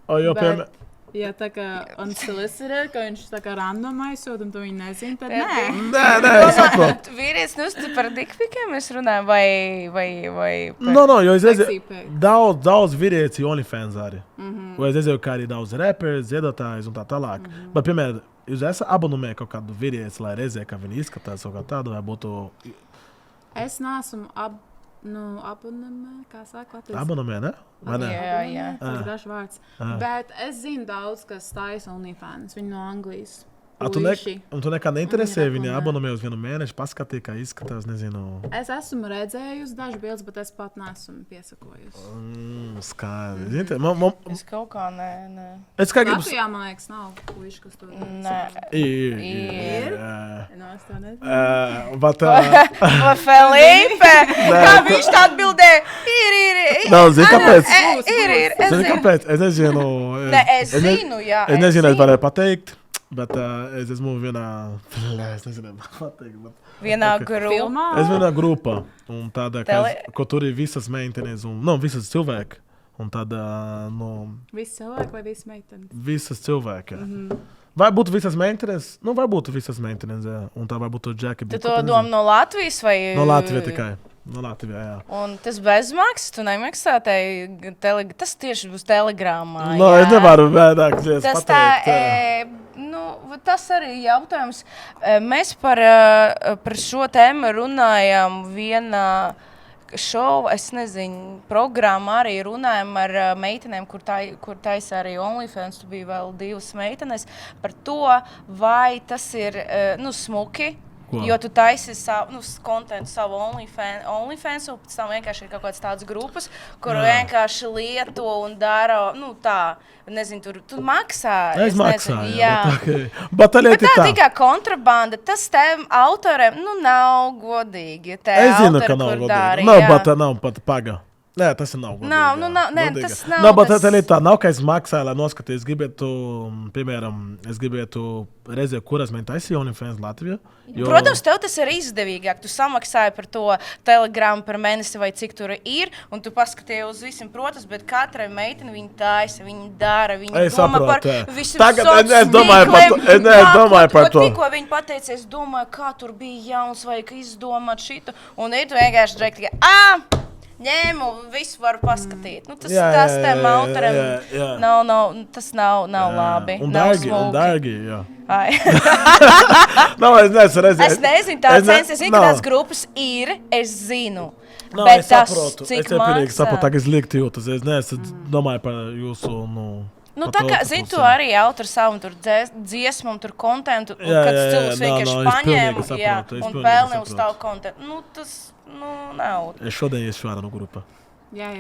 Bet, ja tā kā unsolicited, ka viņš tā kā random aizsūt un tu viņu nezini, tad nē. Nē, es saprotu. Vīrietis par dickpikiem mēs runājam vai... Jo es redzēju, daudz vīrietis ir OnlyFans arī. Vai es redzēju, kā arī daudz rappers, ziedotājs un tā tālāk. Bet, piemēram, jūs esat abonumē kaut kādu vīrietis, lai redzētu, kā viņi izskatās kaut kā tādu, vai būtu... Es neesmu abonēmē, kā saka Latvijas? Abonēmē, ne? Jā. Tas ir dažs vārds. Bet es zinu daudz, kas taisa OnlyFans. Viņi no Anglijas. Un tu nekā neinteresē viņa abonēmē uz vienu mēnešu, paskatī, kā izskatās, nezinu. Es esmu redzējusi dažu bildes, bet es pat neesmu piesakojusi. Skaidri. Es kaut kā nē. Es kā gribu... Latvijā, man liekas, nav puiši, kas to Nē. Ir. No, es to nezinu. Vai Felipe? Kā viņš tā atbildē? Ir. Nav, zini, kāpēc? Ir. Zini, kāpēc? Es nezinu. Es zinu, jā. Es nezinu, es varēju pateikt. Bet es esmu vienā... Es nezinu, pateikt, bet... Vienā grupā? Es vienā grupā. Un tāda, ko tur ir visas meitenes un... visas cilvēki. Un tāda, Visi cilvēki vai visi meitenes? Visas cilvēki. Vai būtu visas meitenes? Varbūt visas meitenes, jā. Un tā varbūt to Džeki... Tu to domā no Latvijas vai... No Latvijas tikai. No Latvijā, jā. Un tas bezmaksas, tu nemaksā tas tieši būs telegramā. Es nevaru vēdāk tas pateikt. Tas arī jautājums. Mēs par šo tēmu runājām vienā šova, es nezinu, programmā arī runājām ar meitenēm, kur taisa arī OnlyFans, tu bija vēl 2 meitenes, par to, vai tas ir, smuki. Jo tu taisi savu kontentu, savu OnlyFans, un pēc tam vienkārši ir kaut kādas tādas grupas, kur vienkārši lieto un dara, tā, nezinu, tu maksā. Es maksāju, jā. Bet tā tikai kontrabanda, tas tēm autoriem, nav godīgi. Es zinu, ka nav godīgi. Bet tā nav pat paga. Nē, tas nav godīgi. Tas nav. Bet tā nav, ka es maksāju, lai noskatītu. Es gribētu, piemēram, reizē, kuras man taisīja OnlyFans Latvijā. Protams, tev tas ir izdevīgāk. Tu samaksāji par to telegramu par mēnesi vai cik tur ir, un tu paskatīji uz visiem, protams, bet katrai meitene viņa taisa, viņa dara, viņa domā par visiem Tagad es domāju par to. Tikko viņa pateica, es domāju, kā tur bija jauns, vai ka izdomāt šitu, un ir tu vienkārši direkt tikai, ņēmu, visu varu paskatīt. Nu, tas tiem autoriem tas nav labi. Un dārgi, jā. Es nezinu, es zinu, ka tās grupas ir, es zinu. Bet es tas, saprotu, cik es saprotu, ka es liektu jūtas. Es domāju par jūsu, tā kā, zini, tu arī autori savu tur dziesmu, tur kontentu, kad cilvēks vienkārši paņēma, un pelni uz tavu kontentu. Tas, nav. Es šodien esmu ārā no grupa. Jā.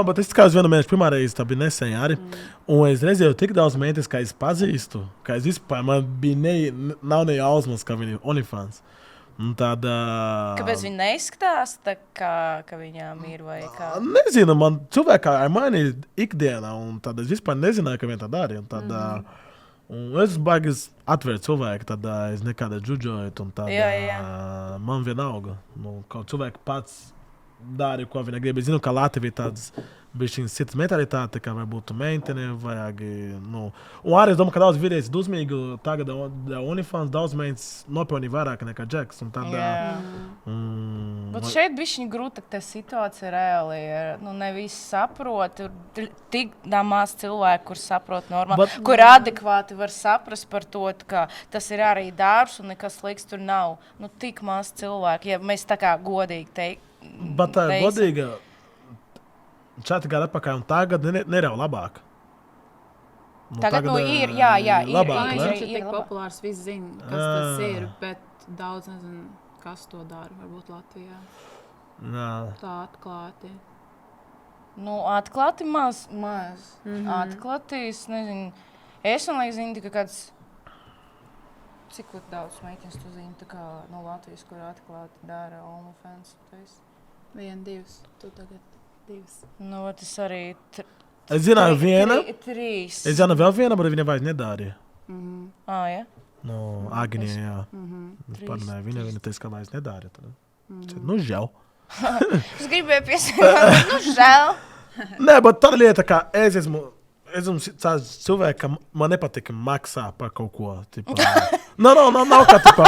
Bet es tikai uz vienu mēnešu pirmā reizi, tā bija nesen arī. Un es redzēju tik daudz meitas, kā es pazīstu, ka es vispār, man bija nav ne jausmas, ka viņi ir OnlyFans. Kāpēc viņi neizskatās tā, ka viņām ir vai kā? Nezinu, man cilvēkā ar mani ikdienā, un tad es vispār nezināju, ka viņi tā darīja. Un es baigos atvērt cilvēku, tad es nekādā džudžoju, un tad man vienalga. Kaut cilvēki pats dara, ko viņi grib. Es zinu, ka Latvija tādas bišķiņas citas mentalitāte, kā varbūt meitene, vajag, Un arī es domāju, ka daudz vīrieši dusmīgi tagad OnlyFans, daudz meitas nopelnīja vairāk nekā Džeks. Bet šeit bišķiņ grūta tā situācija reāli ir. Ne visi saprot, tik maz cilvēku, kur saprot normāli, kur adekvāti var saprast par to, ka tas ir arī darbs un nekas slikts tur nav. Tik maz cilvēku, ja mēs tā kā godīgi teiktu. Bet tā ir godīga. 4 gadu atpakaļ, un tagad nerauj labāk. Tagad ir, jā, labāk, viņš ir tik populārs, visi zina, kas tas ir, bet daudz nezinu, kas to dara, varbūt Latvijā. Tā atklāti. Atklāti maz. Atklāti, es nezinu, zinu tikai kāds, cik daudz meitenes tu zini, tā kā no Latvijas, kur atklāti dara OnlyFans. 1, 2, tu tagad 2. Tas arī... Es zināju viena. 3. Es zināju vēl viena, bet viņa vairs nedārīja. Jā? Agnija, jā. Es padomāju, viņa teica, ka vairs nedārīja. Žēl. Es gribēju piesākt, žēl. Nē, bet tā lieta, kā es esmu tāds cilvēks, ka man nepatīk maksā par kaut ko. Nav kā tipā.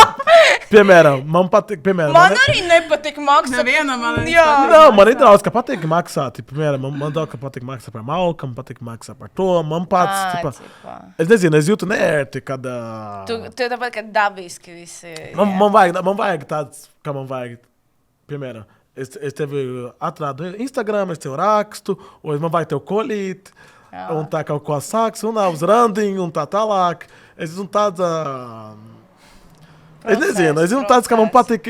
Piemēram, man patīk, Man arī nepatīk maksāt. Nevienam man man ir daudz, ka patīk maksāt. Piemēram, man daudz, ka patīk maksāt par malku, man patīk maksāt par to. Man pats, es nezinu, es jūtu neērti, kad... Tu tāpat, ka dabiski visi... Man vajag tāds, kā man vajag, piemēram, es tevi atrādu Instagram, es tevi rakstu, un man vajag tevi kolīt, un tā kaut ko sāks, un uz randiņu, un tā tālāk. Es esmu tāds... Es nezinu tāds, ka man patīk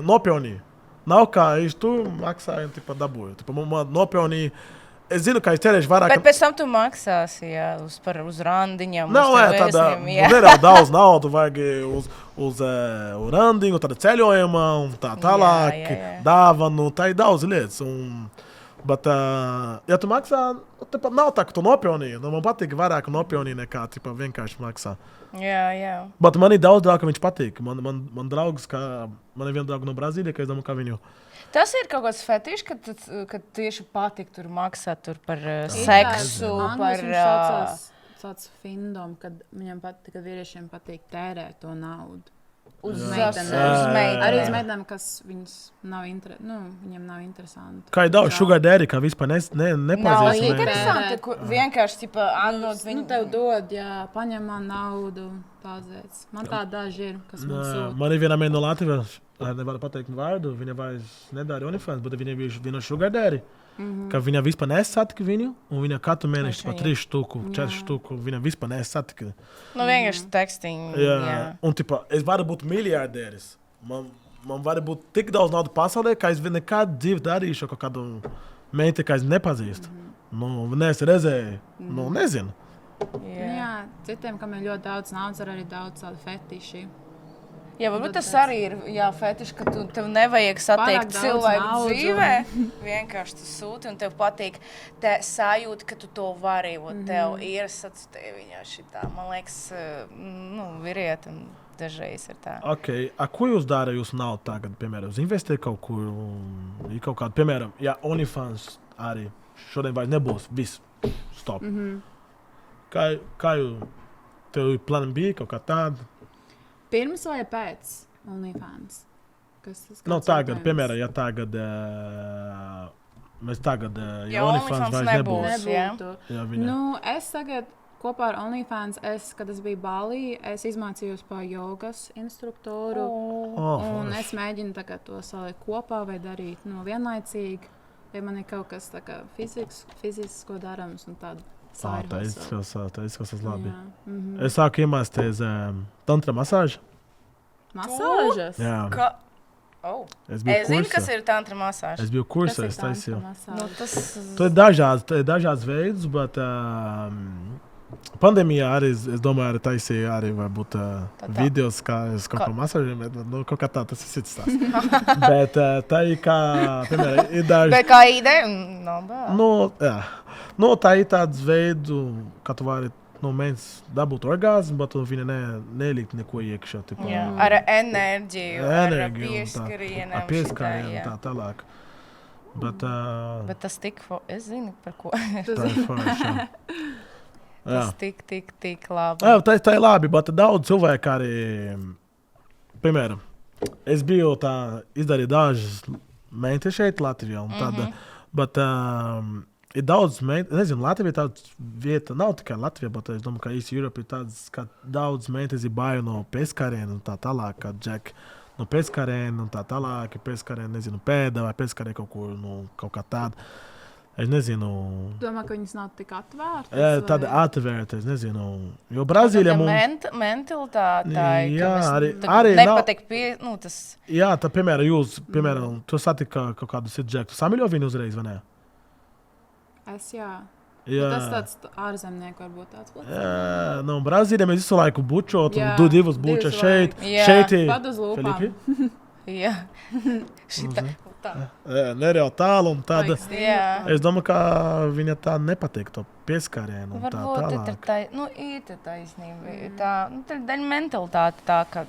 nopelnīt. Nav kā es tu maksāju un dabūju. Man nopelnīt. Es zinu, ka es cerēšu vairāk. Bet pēc tam tu maksāsi, uz randiņām. Nav tāda, nedaudz daudz naudu vajag uz randiņu, tāda ceļojuma un tā tālāk, dāvanu, tā ir daudz lietas. Bet, ja tu maksā, nav tā, ka tu nopelnīji. Man patīk vairāk nopelnīt nekā vienkārši maksā. Jā. Bet man ir daudz draugu, ka viņš patīk. Man draugs, man ir viena drauga no Brazīlijas, ka es domāju, ka viņu... Tas ir kaut kāds fetišs, kad tieši patīk tur maksāt par seksu, par... Tāds findom, kad viņam patīk, kad vīriešiem patīk tērēt to naudu. Uz meitenēm. Arī uz meitenēm, kas viņiem nav interesanti. Kā ir daudz sugar daddy, kā vispār nepazīst. Nav interesanti, vienkārši atdod viņu. Tev dod, paņem man naudu, tādzēts. Man tā daži ir, kas man sūta. Man ir viena meita no Latvijas, nevaru pateikt vārdu, viņa vairs nedara OnlyFans, bet viņa bija viena sugar daddy. Ka viņa vispār nesatika viņu, un viņa katru mēnešu pa 3 štuku, 4 štuku, viņa vispār nesatika. Vienkārši tekstiņi. Jā. Un, es varu būt miljardieris. Man var būt tik daudz naudu pasaulē, ka es nekādu dzīvi darīšu kaut kādu meiti, ka es nepazīstu. Es redzēju, nezinu. Jā, citiem, kam ir ļoti daudz naudas, arī daudz tādu fetiši. Jā, varbūt tas arī ir fetišs, ka tev nevajag satiekt cilvēku dzīvē. Vienkārši tu sūti un tev patīk sajūta, ka tu to vari. Tev ir sacītīja viņā šitā. Man liekas, vīrietim dažreiz ir tā. Okay. Ko jūs dara jūsu naudu tagad? Piemēram, jūs investējat kaut kur, kaut kādu, piemēram, ja OnlyFans arī šodien vairs nebūs, viss, stop. Kā jūs, tev ir plan B, kaut kā tāda? Pirms vai pēc OnlyFans? Tagad, piemēram, ja tagad, mēs tagad, ja OnlyFans vairs nebūtu. Es tagad kopā ar OnlyFans, kad es biju Balī, es izmācījos par jogas instruktoru. Un es mēģinu tagad to salikt kopā vai darīt vienlaicīgi. Ja man ir kaut kas fizisks, ko darams un tādu. Tā izskatās labi. Es sāku iemācīties tantra masāžu. Masāžas? Jā. Es zinu, kas ir tantra masāža. Es biju kursā, es taisīju. Tu ir dažāds veids, bet pandēmijā arī, es domāju, arī taisīju arī varbūt videos, kā es kaut kā masāžiem, bet kaut kā tā, tas ir cits stāsts. Bet tā ir kā, piemēram, ir daži... Bet kā ideja? Nav bēl. Jā. Tā ir tāds veids, ka tu vari mēģināt dabūt orgāzmu, bet tu viņa nelikt neko iekšā. Jā, ar enerģiju, ar pieskarieniem. Ar pieskarieniem, tā tālāk. Bet tas tik, es zinu, par ko. Tā ir forši. Tas tik labi. Jā, tā ir labi, bet daudz cilvēku arī, piemēram, es biju izdarīju dažas meitas šeit Latvijā, un tāda, bet ir daudz meitas, nezinu, Latvija tāda vieta, nav tikai Latvija, bet es domāju, ka East Europe ir tāds, ka daudz meitas ir baju no peskarēna un tā tālāk, ka Jack no peskarēna un tā tālāk, peskarēna, nezinu, pēda vai peskarēna kaut kā tāda. Es nezinu. Domā, ka viņas nav tik atvērtas? Jā, tāda atvērta, es nezinu. Jo Brazīlijā mums... mentalitāte, jā, arī nepatīk tas... Jā, tā, piemēram, tu satika kaut kādu Jack, tu samīļo viņu uzreiz, vai ne? Jā. Tas tāds ārzemnieku varbūt tāds. Jā, Brazīlijā mēs visu laiku bučot, un divas buča šeit. Pad uz lūpām. Jā. Šitā. Nereāli tālu un tāda. Es domāju, ka viņa tā nepatīk to pieskarienu un tā tālāk. Varbūt ir taisnība. Tā daļa mentalitāte tā, ka,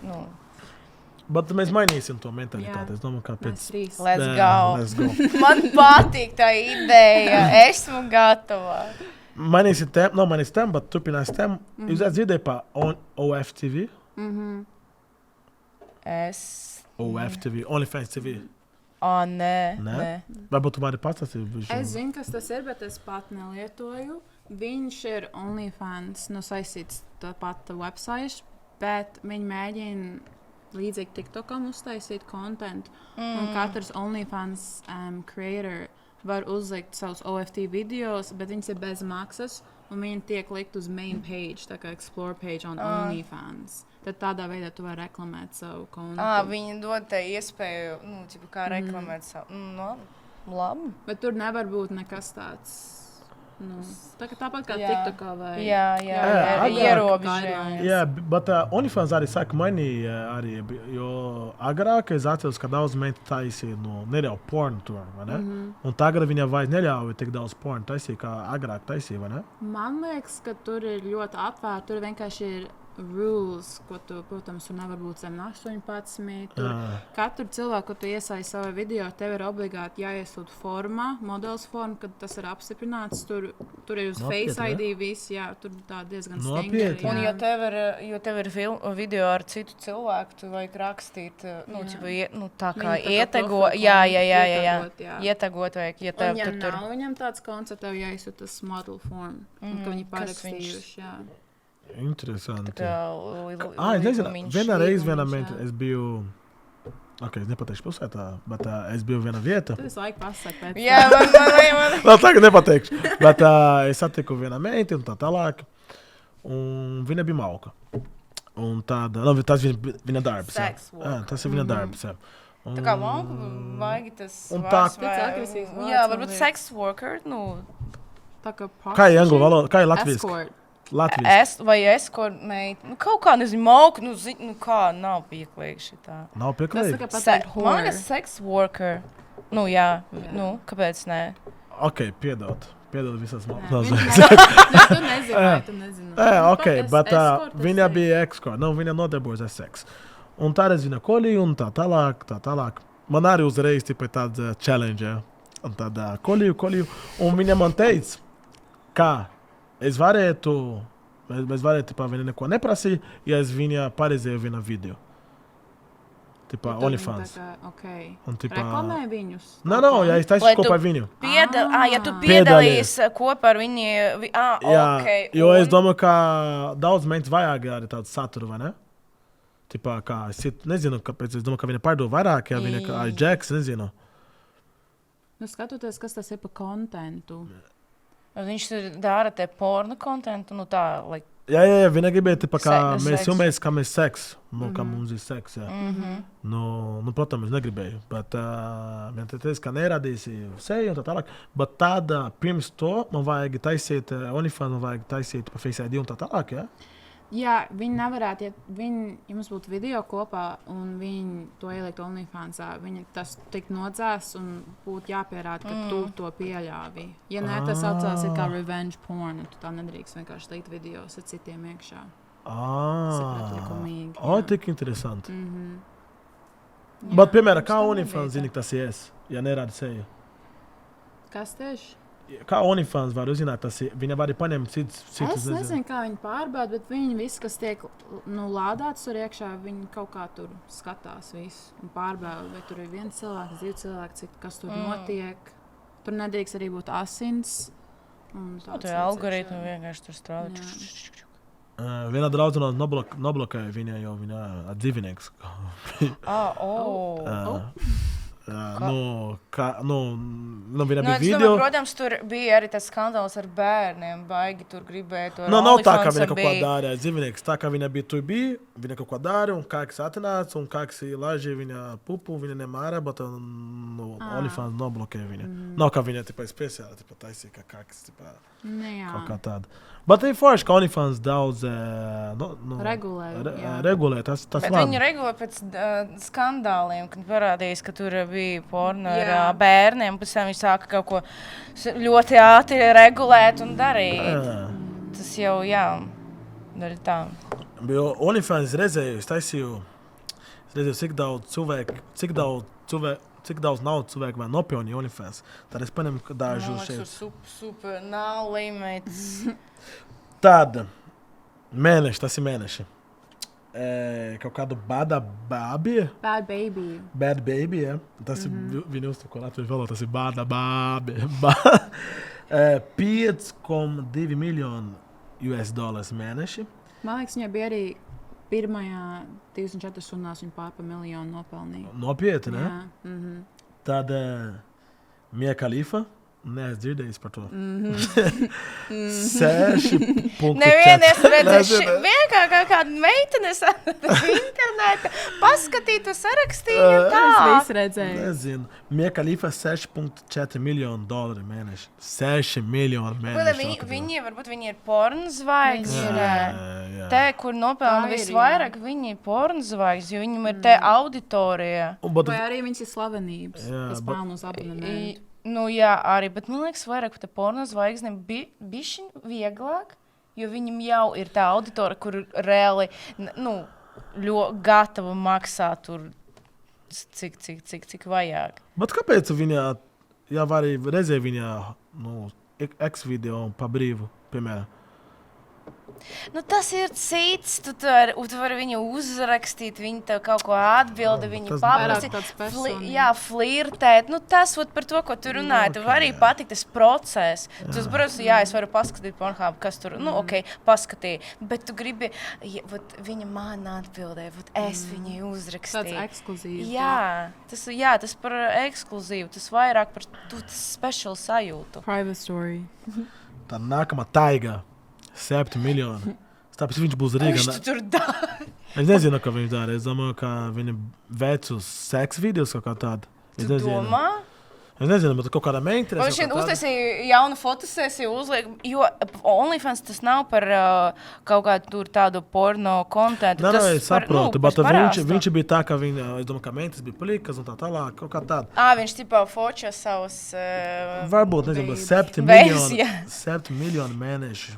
Bet mēs mainīsim to mentalitāti. Es domāju, ka pēc... Let's go. Man patīk tā ideja. Esmu gatava. Mainīsim tēmu, bet turpinās tēmu. Jūs esat dzirdēju par OFTV? OFTV, OnlyFans TV. Nē. Varbūt tu vari pastāstīt? Es zinu, kas tas ir, bet es pat nelietoju. Viņš ir OnlyFans, saistīts tāpat website, bet viņi mēģina līdzīgi TikTokam uztaisīt kontentu. Un katrs OnlyFans creator var uzlikt savus OFT videos, bet viņas ir bez maksas, un viņi tiek likt uz main page, tā kā explore page on OnlyFans. Tad tādā veidā tu vari reklamēt savu kontu. Viņi dod te iespēju, kā reklamēt savu. Labi. Bet tur nevar būt nekas tāds. Tāpat kā TikTokā vai ierobežojumi. Jā, bet OnlyFans arī saka mainīja arī, jo agrāk es atceros, ka daudz meitu taisīja nereāli pornu tur, vai ne? Un tagad viņa vairs neļauj tik daudz pornu taisīt, kā agrāk taisīja, vai ne? Man liekas, ka tur ir ļoti atvērti, tur vienkārši ir rules, ko tu, protams, tur nevar būt zem 18. Katru cilvēku, ko tu iesaisti savā video, tev ir obligāti jāiesūta formā, modelis forma, kad tas ir apstiprināts. Tur ir uz Face ID viss, tur tā diezgan stingri. Un jo tev ir video ar citu cilvēku, tu vajag rakstīt, tā kā ietago, ietagot vajag, ja tev tur. Un ja nav viņam tāds konts, tev jāiesūta tas model form, ka viņi parakstījuši, Interesanti. Es nezinu, vienā reizē es biju, es nepateikšu pilsētā, bet es biju vienā vietā. Tu visu laiku pasaki pēc. Jā, man. Tagad nepateikšu, bet es satiku vienā meiti un tā tālāk, un viņa bija malka. Un tāda, tas viņa darbs. Tas ir viņa darbs, jā. Tā kā malka, vajag tas vārds vai... Jā, varbūt sex worker, Tā kā kā ir angļu valoda, kā ir latviešu? Latvijas. Vai escort meita? Nu, kaut kā, nezinu, mauka, nu kā, nav pieklīgi šitā. Nav Tas pieklājīgi? tā kā pateikt Man whore. liekas, sex worker. Nu, jā, nu, kāpēc nē? Ok, piedod visas Nē, mazliet. Tu nezini, vai tu nezini. Ok, bet viņa bija escort. Nu, viņa nodarbojas ar seksu. Un tā reiz viņa kolīja un tā tālāk. Man arī uzreiz tikai tāds challenge, ja. Un tad kolīju. Un viņa man teica, kā es varētu, mēs varētu, viņa neko neprasīja, ja es viņa pareizēju viena video. Tipā OnlyFans. Ok. Un tipā... Reklamē viņus? No, ja es taisu kopā ar viņu. Ja tu piedalījies kopā ar viņu, Jā, ok. jo es domāju, ka daudz meitas vajag arī tādu saturu, vai ne? Tipā, kā, es nezinu, kāpēc, es domāju, ka viņa pārdod vairāk, ja viņa kā Džeks, nezinu. Nu, skatoties, kas tas ir pa kontentu. Viņš tur dara te porno kontentu, nu tā, like, Jā, viņa gribēja, tipā, kā mēs Seks. filmējas, kā mēs seks. Nu, kā mums ir seks, jā. Nu, protams, es negribēju. Bet viņa teica, ka neradīsi seju un tā tālāk. Bet tad pirms to man vajag taisīt OnlyFans, man vajag taisīt pa Face ID un tā tālāk, jā? Jā, viņi nevarētu, ja mums būtu video kopā un viņi to ielikt OnlyFansā, tas tik nodzēs un būtu jāpierāda, ka tu to pieļāvi. Ja nē, tas atsās ir kā revenge porn, un tu tā nedrīkst vienkārši likt videos ar citiem iekšā. Tas ir pretlikumīgi. Tik interesanti. Jā, Bet, piemēram, kā mums tā OnlyFans nebija zini, ka tas ir es, ja nerāda seju? tā. Kas tieši? Kā OnlyFans var uzzināt, tas ir, viņa var arī paņemt citus, Es nezinu, kā viņi pārbauda, bet viņi viss, kas tiek lādēts tur iekšā, viņi kaut kā tur skatās visu un pārbauda, vai tur ir viens cilvēks, divi cilvēki, kas tur notiek. Tur nedrīkst arī būt asins. tur ir algoritmi vienkārši tur strādā. Viena draudzene noblokēja viņa, jo viņa ir dzīvnieks. Viņa bija video. Protams, tur bija arī tas skandāls ar bērniem. Baigi tur gribēja to. Nav tā, ka viņa kaut ko dara. Dzīvnieks tā, ka viņa bija tur bija, viņa kaut ko dara, un kāds atnāca, un kāds laižīja viņa pupu, viņa nemāra, bet OnlyFans noblokēja viņa. Nav kā viņa tikai speciāli taisīja, ka kāds kaut kā tāda. Bet ir forši, ka OnlyFans daudz regulē. Tas Bet labi. viņi regulē pēc skandāliem, kad parādījās, ka tur bija porno ar bērniem. Pēc tam viņi sāka kaut ko ļoti ātri regulēt un darīt. Tas jau, ir tā. Jo OnlyFans redzēju, es redzēju, cik daudz naudas cilvēki var nopelnīt OnlyFans. Tad es paņemu dažu šeit. Super, nav limits. Tad mēneši, tas ir mēneši. Kaut kādu Bad Baby, ja? Tas ir viņa uztver, ko latviešu valodā, tas ir Bada Baby. 5,2 miljonu US$ mēneši. Man liekas, viņai bija arī pirmajā 24 stundās viņa pārpa miljonu nopelnīja. Nopietni, ne? Jā. Tad Mia Khalifa. Nē, es dzirdēju par to. 6,4. Nevienu es redzēju, vienkārši kāda meitene internetā paskatīt, to sarakstīju tā. Es visu redzēju. Nezinu. Mia Khalifa $6,4 miljonu mēneši. 6 miljonu mēneši. Viņi ir porno zvaigznes. Te, kur nopelna visvairāk, viņi ir porno zvaigznes, jo viņam ir te auditorija. Vai arī viņas ir slavenības, kas pelna uz abonementu. Nu jā, arī, bet man liekas, vairāk par porno zvaigznēm bišķiņ vieglāk, jo viņam jau ir tā auditorija, kur reāli, gatava maksāt tur, cik vajag. Bet kāpēc viņa, ja var arī redzēt viņa, ex-video pa brīvu, piemēram? Tas ir cits, tu vari viņu uzrakstīt, viņi tev kaut ko atbildi, viņi paprasīt, flirtēt. Tas par to, ko tu runāji, tev arī patīk tas process. Tu protams, es varu paskatīt Pornhub, kas tur, paskatīju, bet tu gribi, viņa man atbildēja, es viņai uzrakstīju. Tāds ekskluzīvs. Tas par ekskluzīvu, tas vairāk par tas special sajūtu. Private story. Tā nākamā Taiga. 7 miljoni. Tāpēc viņš būs Rīgā. Viņš tur dara. Es nezinu, ka viņš dara. Es domāju, ka viņa veic uz seks videos kaut kā tādu. Tu domā? Es nezinu, bet kaut kādā meintrē. Viņš uztaisīja jaunu fotosesiju, uzliek, jo OnlyFans tas nav par kaut kādu tur tādu porno kontentu. Nē, es saprotu, bet viņš bija tā, ka viņa, es domāju, ka meintres bija plikas un tā tālāk, kaut kā tāda. Viņš tipā foča savus... Varbūt, nezinu, 7 miljoni mēneši.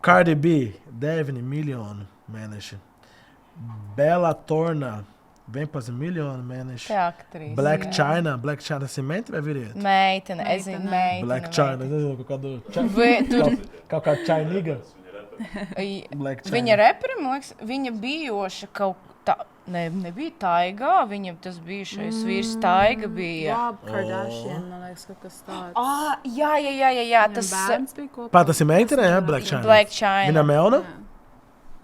Cardi B, 9 miljoni mēneši. Bella Thorne, 11 miljoni mēneši. Tā aktrīze. Black China, tas ir meitene vai vīrieti? Meitene, es zinu, meitene. Black China, es nezinu, kaut kāda čainīga. Viņa reperi, man liekas, viņa bijoša kaut tā, nebija Taigā, viņa tas bijušais vīrs Taiga bija. Rob Kardashian, man liekas, kaut kas tāds. Jā, tas... bērns bija kopā. Pā, tas ir meitene, ja? Black China. Black China. Viņa melna?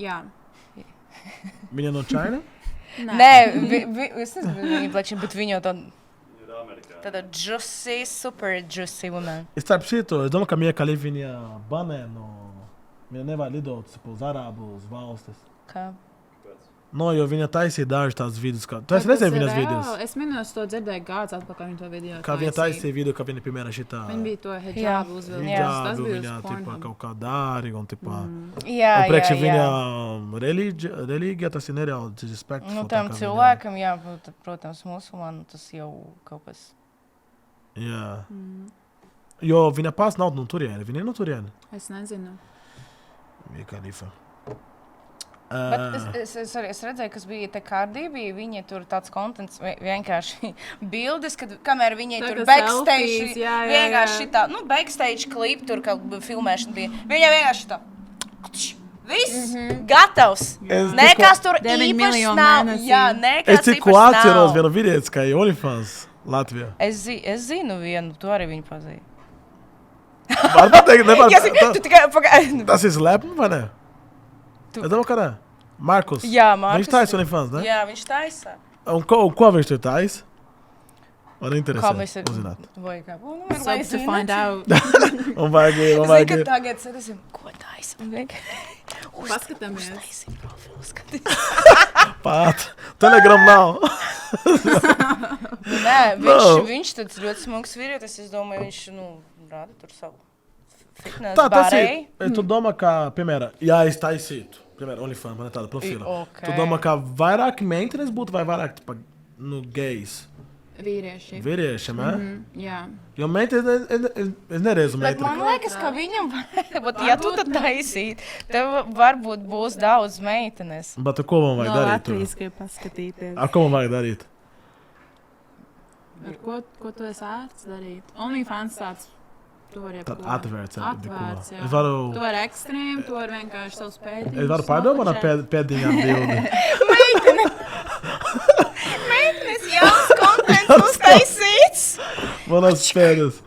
Jā. Viņa no China? Nē, es nezinu, viņa Black China, bet viņa tāda juicy, super juicy woman. Es starp citu, es domāju, ka Mia Khalifa viņa banē no... Viņa nevar lidot uz Arābu valstis. Kā? No, jo viņa taisīja dažus tādus vidus, kā... Tu esi redzēji viņas vidus? Es minēju, to dzirdēju gāds atpakaļ viņa to video. Kā viņa taisīja vidu, ka viņa, piemēram, šitā... Viņa bija to hijabu uzvilkusi. Tas bija viņa, uz tipā, kaut kā dāri un, tipā... Jā. Un priekš viņa reliģija, tas ir nereāli disrespectful. Nu, tam cilvēkam, jā, protams, musulmanu, tas jau kaut kas... Jā. Jo viņa pats nav no turieni. Viņa ir no turieni? Es nezinu. Mia Khalifa. Bet es redzēju, kas bija te Cardi, bija viņa tur tāds kontents, vienkārši bildes, kad kamēr viņai tur backstage, vienkārši šitā, backstage klip tur kaut filmēšana bija, viņa vienkārši šitā, viss, gatavs, nekas tur īpašs nav, jā, nekas īpašs nav. Es tikko atceros vienu vīrietis, kā OnlyFans Latvijā. Es zinu vienu, tu arī viņu pazīji. Var pateikt, tas ir slēpums, vai ne? Es domāju, ka ne. Markus. Jā, Markus. Viņš taisa OnlyFans, ne? Jā, viņš taisa. Un ko viņš tur taisa? Man interesē. Kā mēs uzzināt. Sub to find out. Un vajag. Zinu, ka tagad sadēsim, ko taisa. Paskatāmies. Uztaisīja profilu, skatīsim. Pat. Telegram nav. Nē, viņš tāds ļoti smuks vīrietis, es domāju, viņš, rāda tur savu. Tā, tas ir. Tu domā, ka, piemēram, ja es taisītu, piemēram, OnlyFans, man ir tāda profila. Okay. Tu domā, ka vairāk meitenes būtu vai vairāk, gejs? Vīrieši, ne? Jā. Jo meitenes, es nereizu meitenes. Bet man liekas, ka viņam, ja tu tad taisīt, tev varbūt būs daudz meitenes. Bet ko man vajag darīt? Latvijas grib paskatīties. Ar ko man vajag darīt? Ar ko tu esi ērts darīt? OnlyFans tāds. Atvērts, jā. Es varu... Tu vari ekstrēmu, tu vari vienkārši savus pētījumus. Es varu pārdomāt ar pēdējām bildi. Meitenes jauns kontents uztaisīts. Manas pēdas.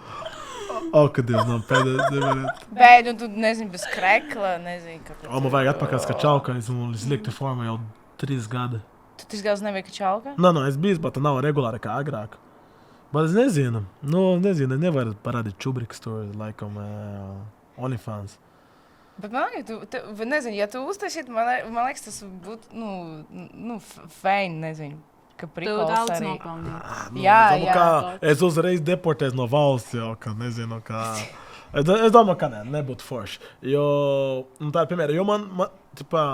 Kad Dievs nav pēdējās. Bet, tu nezini, bez krekla, nezinu, ka... Man vajag atpakaļ skačauka, es liktu formu jau 3 gadi. Tu 3 gadus nebija kačauka? Nē, es biju, bet nav regulāri kā agrāk. Bet es nezinu. Es nevaru parādīt čubrikas tur, laikam, OnlyFans. Bet man liekas, nezinu, ja tu uztaisītu, man liekas, tas būtu, feini, nezinu, ka prikols arī. Tu daudz nopelnīt. Jā. Es uzreiz deportēs no valsts jau, ka nezinu, kā... Es domāju, ka nebūtu forši. Jo, tā, piemēram, jo man tipā...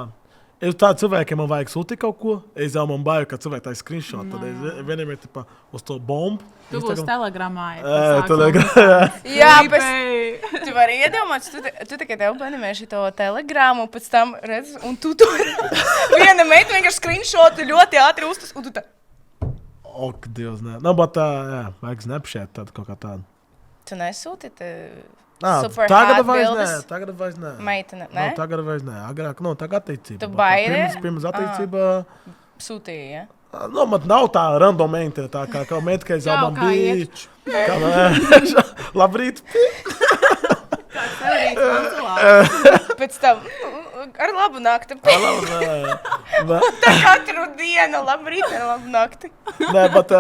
Es tādu cilvēkiem man vajag sūtīt kaut ko, es jau man baju, ka cilvēki tā ir screenshot, tad es vienam ir tipā uz to bombu. Tu būs telegramā. Jā, tu vari iedomāt, tu tikai tev paņemēši to telegramu, pēc tam redz, un tu viena meita vienkārši screenshotu ļoti ātri uztas, un tu tā. Dievs, nē. Bet jā, vajag Snapchat tādu kaut kā tādu. Tu nesūti te... Tagad vairs nē. Meitene, ne? Tagad vairs nē. Agrāk, tagad attiecība. Tu baidi? Pirms attiecība... Sūtīja, ja? Man nav tā random meitene, tā kā meita, ka es jau man bija... Labrīt. Pēc tam, ar labu nakti. Tā katru dienu, labrīt, ar labu nakti. Nē, bet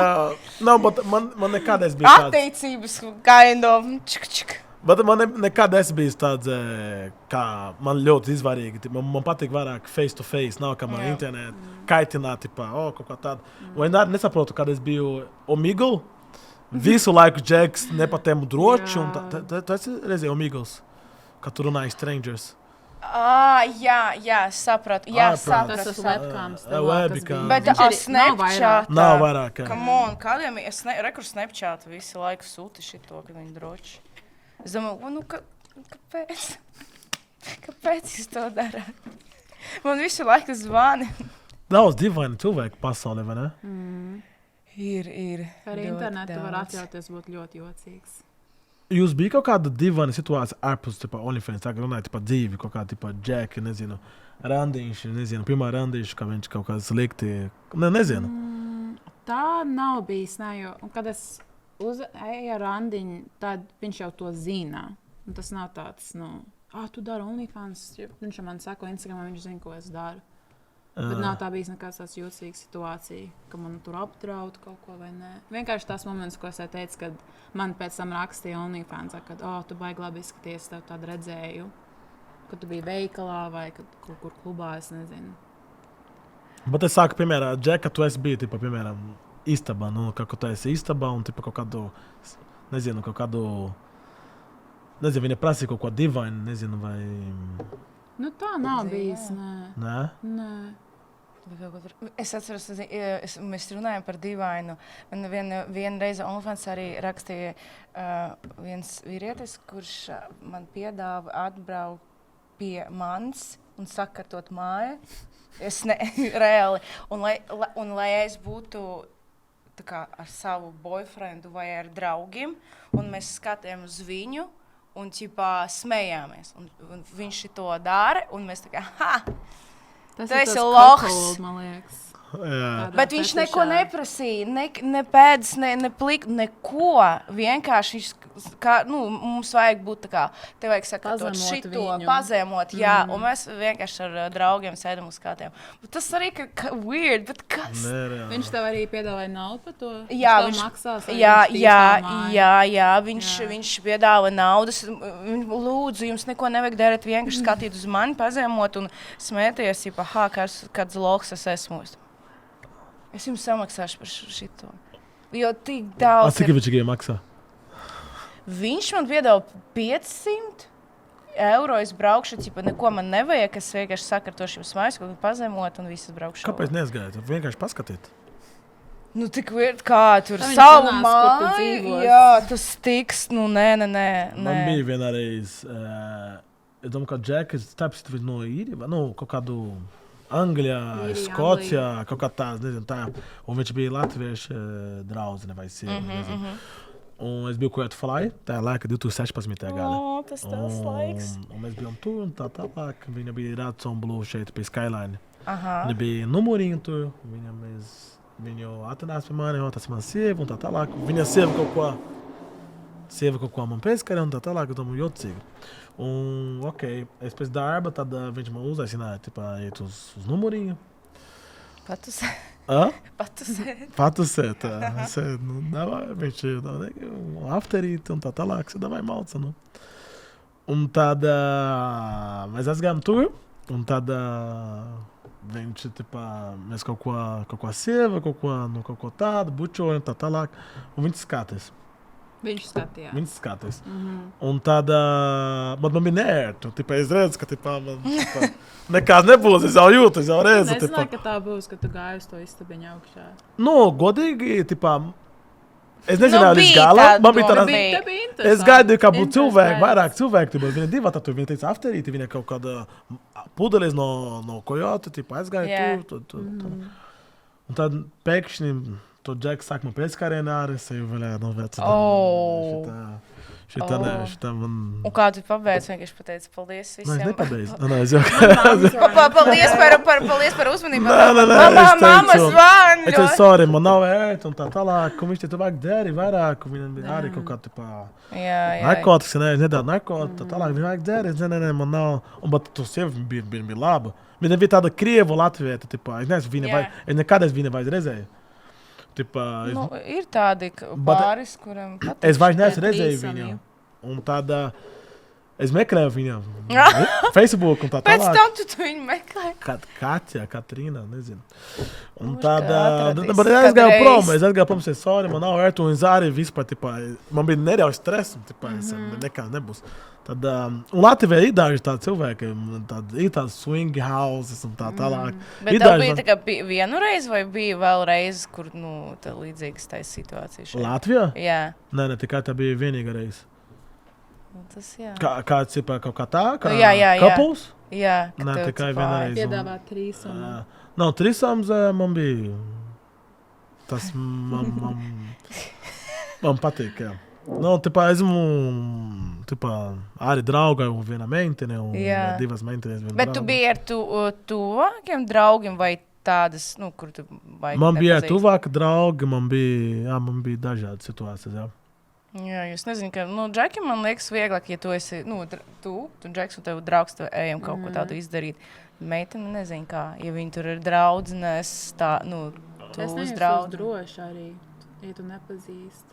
man nekādreiz bija tāds... Attiecības, kind of, čik. Bet man nekad es biju tāds, kā man ļoti izvarīgi. Man patīk vairāk face to face, nav kā man internet kaitināt, kaut kā tāda. Un es nesaprotu, kad es biju Omegle, Visu laiku Džeks nepatēmu droši, un tu esi redzēju Migls, kad tu runāji Strangers. Jā, sapratu. Jā, Tas tas webcams. Webcam. Bet Snapchat. Nav vairāk. Come on, kādiem rekurs Snapchat visu laiku sūta šito, kad viņi droši. Es domāju, kāpēc? Kāpēc jūs to darāt? Man visu laiku zvani. Daudz dīvaini cilvēki pasaulē, vai ne? Ir. Arī internetu var atļauties būt ļoti jocīgs. Jūs bija kaut kāda dīvaina situācija ārpus, OnlyFans, tā kā runāja dzīvi, kaut kā, Džeki, nezinu, randiņš, nezinu, pirmā randiņš, kā viņš kaut kāds likti, nezinu. Tā nav bijis, ne, jo, kad es eju ar randiņu, tad viņš jau to zina. Un tas nav tāds, tu dari OnlyFans, viņš man sako Instagramā, viņš zina, ko es daru. Bet nav tā bijis nekāds tāds jūtīgs situācija, ka man tur apdraud kaut ko vai nē. Vienkārši tās moments, ko es teicu, kad man pēc tam rakstīja OnlyFans, kad tu baigi labi izskaties, tev tādu redzēju, kad tu biji veikalā vai kaut kur klubā, es nezinu. Bet es saku, piemēram, Džeka, tu esi biji, piemēram, istabā, kaut tu esi istabā un kaut kādu, nezinu, viņa prasīja kaut ko divainu, nezinu, vai... Tā nav bijis, Nē? Es atceros, mēs runājam par dīvainu. Man viena reize OnlyFans arī rakstīja viens vīrietis, kurš man piedāva atbraukt pie manis un sakartot māju. Reāli. Un lai es būtu tā kā ar savu boyfriendu vai ar draugiem, un mēs skatījām uz viņu, un smējāmies. Un viņš to dara, un mēs tā kā, tu esi lohs. Man liekas. Bet viņš neko neprasīja, ne pēdas, ne pliku, neko. Vienkārši mums vajag būt tā kā, te vajag sakārtot šito, pazemot, un mēs vienkārši ar draugiem sēdam uz skatiem. Tas arī weird, bet kas? Viņš tev arī piedāvāja naudu par to? Jā, viņš piedāvāja naudas. Lūdzu, jums neko nevajag darīt, vienkārši skatīt uz mani, pazemot un smēties, kāds lohs es esmu. Es jums samaksāšu par šito. Jo tik daudz... Cik viņš tikai maksā? Viņš man piedāvā 500 eiro. Es braukšu, neko man nevajag. Es vienkārši sakartošu jums mājas, kaut kā pazemot un visas braukšu. Kāpēc neaizgājāt? Vienkārši paskatīt. Tik virt, kā tur savu māju. Jā, tas tiks. Nē. Man bija vienreiz... Es domāju, ka Džekas tapsit no īrija, kaut kādu... Anglijā, Skocijā, kaut kā tāds, nezinu, tā. Un viņš bija latviešu draudzene vai sieva. Un es biju Kuwait Fly, tā laika 2016. gada. Tas laiks. Un mēs bijām tur un tālāk. Viņa bija Radisson Blu šeit pie Skyline. Viņa bija numuriņa tur. Viņu atnāca pie mani, tas man sieva un tālāk. Viņa sieva kaut ko man pēckarē un tālāk. Es domāju, jocīgi. Un, es pēc darba, tad viņš man uzaicināja, iet uz numuriņu. Patusēt. Viņš afterīt un tālāk, davai malca. Un tad mēs aizgājām tur, un tad viņš, mēs kaut ko sieva, kaut ko tādu, bučojam, tālāk, un viņš skatās. Viņš skatījās. Un tad man bija nērtu. Es redzu, ka man nekāds nebūs. Es jau jūtu, es jau redzu. Es nezināju, ka tā būs, ka tu gāji uz to istabiņu augšā. Godīgi, es nezināju līdz galam. Man bija tāda... Es gaidīju, kā būtu cilvēki, vairāk cilvēki. Viņa divi tatu, viņa teica afterīti, viņa kaut kāda pudelis no kojota, aizgāja tur. Un tad pēkšņi... To Džeks saka, man pēckārienā arī es jau vēlēju no veca. Šitā man... Un kā tu pabeidz, vienkārši pateici paldies visiem? Es nepabeidzu. Paldies par uzmanību. Mamma zvāņ. Es teicu, sorry, man nav ēt un tālāk. Un viņš te vajag dēri vairāk. Un viņam bija arī kaut kā narkotikas, nedēļ narkotikas. Tālāk viņam vajag dēri. Nē, man nav. Un bet tu sievi bija laba. Viņa bija tāda krievu latvieta. Es nekādreiz viņa vajag redzēju. Ir tādi pāris, kuriem patīk. Es vairs neesmu redzēju viņu. Un tad Es meklēju viņam Facebook un tā Pēc tālāk. tam tu viņu meklē. Katja, Katrīna, nezinu. Un Kurš tad, kā atradis bet es gāju kādreiz? prom, es sorry, man nav iTunes arī vispār, tipā, man bija neļauj stresu, tipā, es nekā nebūs. Tad, un Latvijā ir daži tādi cilvēki, ir tādi swing houses un tā tālāk. Bet tev bija tā kā vienu reizi vai bija vēl reizi, kur, nu, tā līdzīgas tā situācija šeit? Latvijā? Jā. Nē, tikai tā bija vienīga reize. Nu, tas jā. Kāds ir kaut kā tā? Kā Jā. couples? Jā, ka Nē, tev tikai cipāri. viena reize. Piedāvāt trīsumu. Nav trisams, man bija. Tas man patīk, jā. Nu, tipā esmu arī draugai un viena meitene un Jā. divas meitenes. Bet tu biji ar tuvākiem draugiem vai tādas, nu, kur tu baigi Man bija nepazīsti? tuvāki draugi, man bija dažādas situācijas, jā. Jā, jūs nezinu, ka, nu, Džekim, man liekas vieglāk, ja tu esi, nu, tu Džeks un tev draugs, tu ejam kaut ko tādu izdarīt. Meitene nezinu kā, ja viņi tur ir draudzenes, tā, nu, tu Es uz nejūtos draudzi. droši arī, ja tu nepazīst.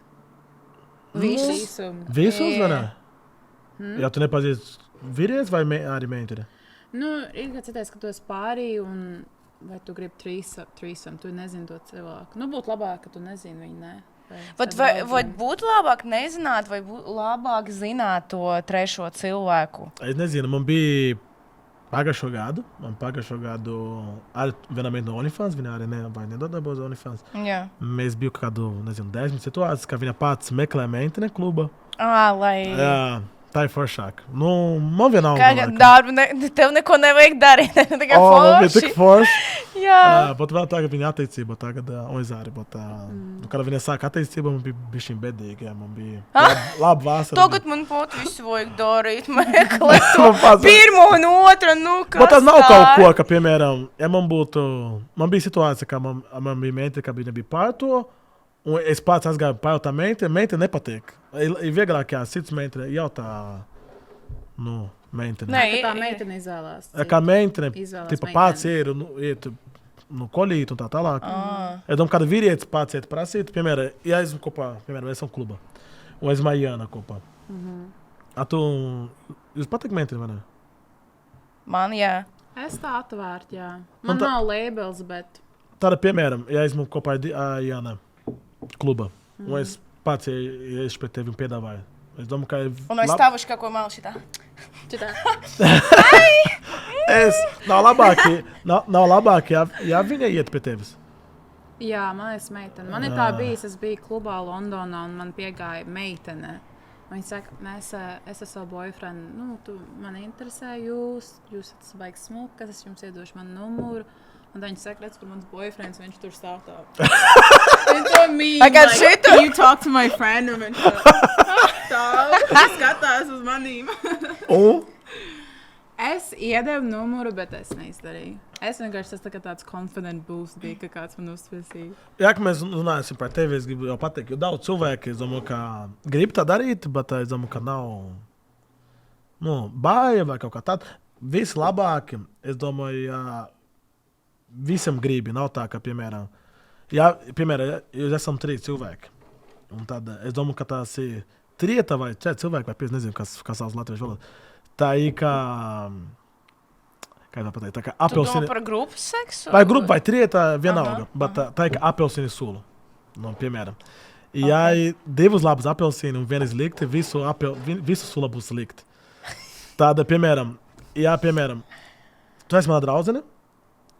Visus? Trīsumu. Visus, vai ne? Hmm? Ja tu nepazīsti vīrietis vai arī meitene? Nu, ir kāds citreiz, ka tu esi pārī un vai tu gribi trīsam, tu nezini to cilvēku. Nu, būtu labāk, ka tu nezini viņu, ne? Vai būtu labāk nezināt, vai būtu labāk zināt to trešo cilvēku? Es nezinu, man bija pagājušo gadu arī viena meitene no OnlyFans, viņa arī nedodarbos OnlyFans. Jā. Mēs bijām kādu, nezinu, 10 situācijas, ka viņa pats meklē meitene kluba. Lai... Jā, tā ir foršāk. Nu, man vienalga. Kā darbu, tev neko nevajag darīt, tikai Man bija tik forši. forši. Jā. Bet vēl tagad viņa attiecība, Oizāri, kad viņa sāka attiecību, man bija bišķiņ bedīgi, jā, man bija labi vasara. Tagad man pat visu vajag darīt, meklēt to Man pats- pirmo un otru, nu, kas Bet tas nav tā kaut ir? ko, ka, piemēram, ja man bija situācija, ka man bija meitene, ka viņa bija pār to, un es pats aizgāju pār tā meitene nepatīk. Ir vieglāk, ja cits meitene jautā, nu, meitene. Nē, Tā meitene izvēlās. Kā meitene, Izvēlas tipa meiteni. pats ir, nu, kolīt un tā tālāk. Es domāju, kad vīrietis pats iet prasīt, piemēram, ja esmu kopā, piemēram, esam klubā, un esmu Jāna kopā. Jūs patīk meitene, vai ne? Man, jā. Es tā atvērtu, jā. Un Man tā- nav labels, bet Tāda, piemēram, ja esmu kopā ar Jāna klubā, un es pats, ja es pret tevi piedāvāju, es domāju, ka... Un es stāvuši kaut ko malu šitā. šitā. Nav labāk, ja viņa iet pie tevis. Jā, man ir meitene. Man ir tā bijis, es biju klubā Londonā un man piegāja meitene. Viņa saka, es esmu savu boyfriend, nu, tu man interesē jūs esat baigs smukas, es jums iedošu manu numuru. Un tad viņa saka, redz, tur mans boyfriends, viņš tur stāv tā. Viņš to mīl. Kā šitu? You talk to my friend, un viņš tā skatās uz manīm. Un? Es iedevu numuru, bet es neizdarīju. Es vienkārši tas tāds confident boost bija, ka kāds man uzspēsīja. Ja mēs runāsim par tevi, es gribu jau pateikt, jo daudz cilvēku, es domāju, ka grib tā darīt, bet es domāju, ka nav, nu, bāja vai kaut kā tāda. Vislabāk, es domāju, ja visam gribi, nav tā, ka, piemēram, ja jūs esam 3 cilvēki, un tad es domāju, ka tās ir 3 vai 4 cilvēki, vai 5, nezinu, kas savs latviešu valodā. Tā ir kā tā pateikt, tā kā Tu domā apelsīni. par grupas seksu? Vai grupa, vai 3, tā vienalga, Aha, bet tā ir kā apelsīni sula. Nu, piemēram, ja ir 2 labas apelsīni un viena slikta, visu sula būs slikta. Tāda, piemēram, tu esi mana draudzene,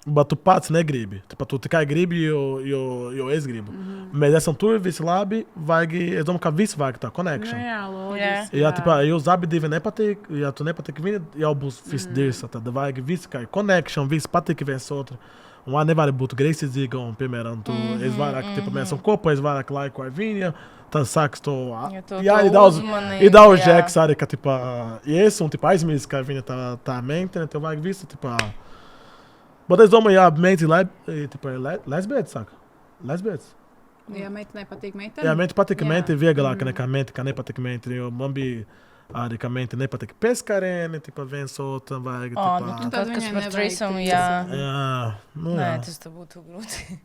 bet tu pats negribi. Tu tikai gribi, jo es gribu. Mēs esam tur, visi labi, es domāju, ka visi vajag tā connection. Jā, loģiski. Ja jūs abi divi nepatīk, ja tu nepatīk viņa, jau būs viss dirsa. Tad vajag visu kā connection, visi patīk viens otru. Un man nevar būt greizsirdzīga, un, piemēram, es vairāk, mēs esam kopā, es vairāk laiku ar viņu, tad sāks to... Jā, ir daudz žēks arī, ka, ja es un aizmirst, ka viņa tā meitene, tev vajag visu, Bet es domāju, ja meitene lesbietis saka. Lesbietis? Jā, meitenei patīk meitene. Jā, meitene patīk, ka meitene ir vieglāk nekā meitene, ka nepatīk meitene, jo man bija arī, ka meitene nepatīk peskarēni, viens otram vajag. Nu, tad kas par trīsumu, jā. Nu, Nē, jā. tas te būtu grūti.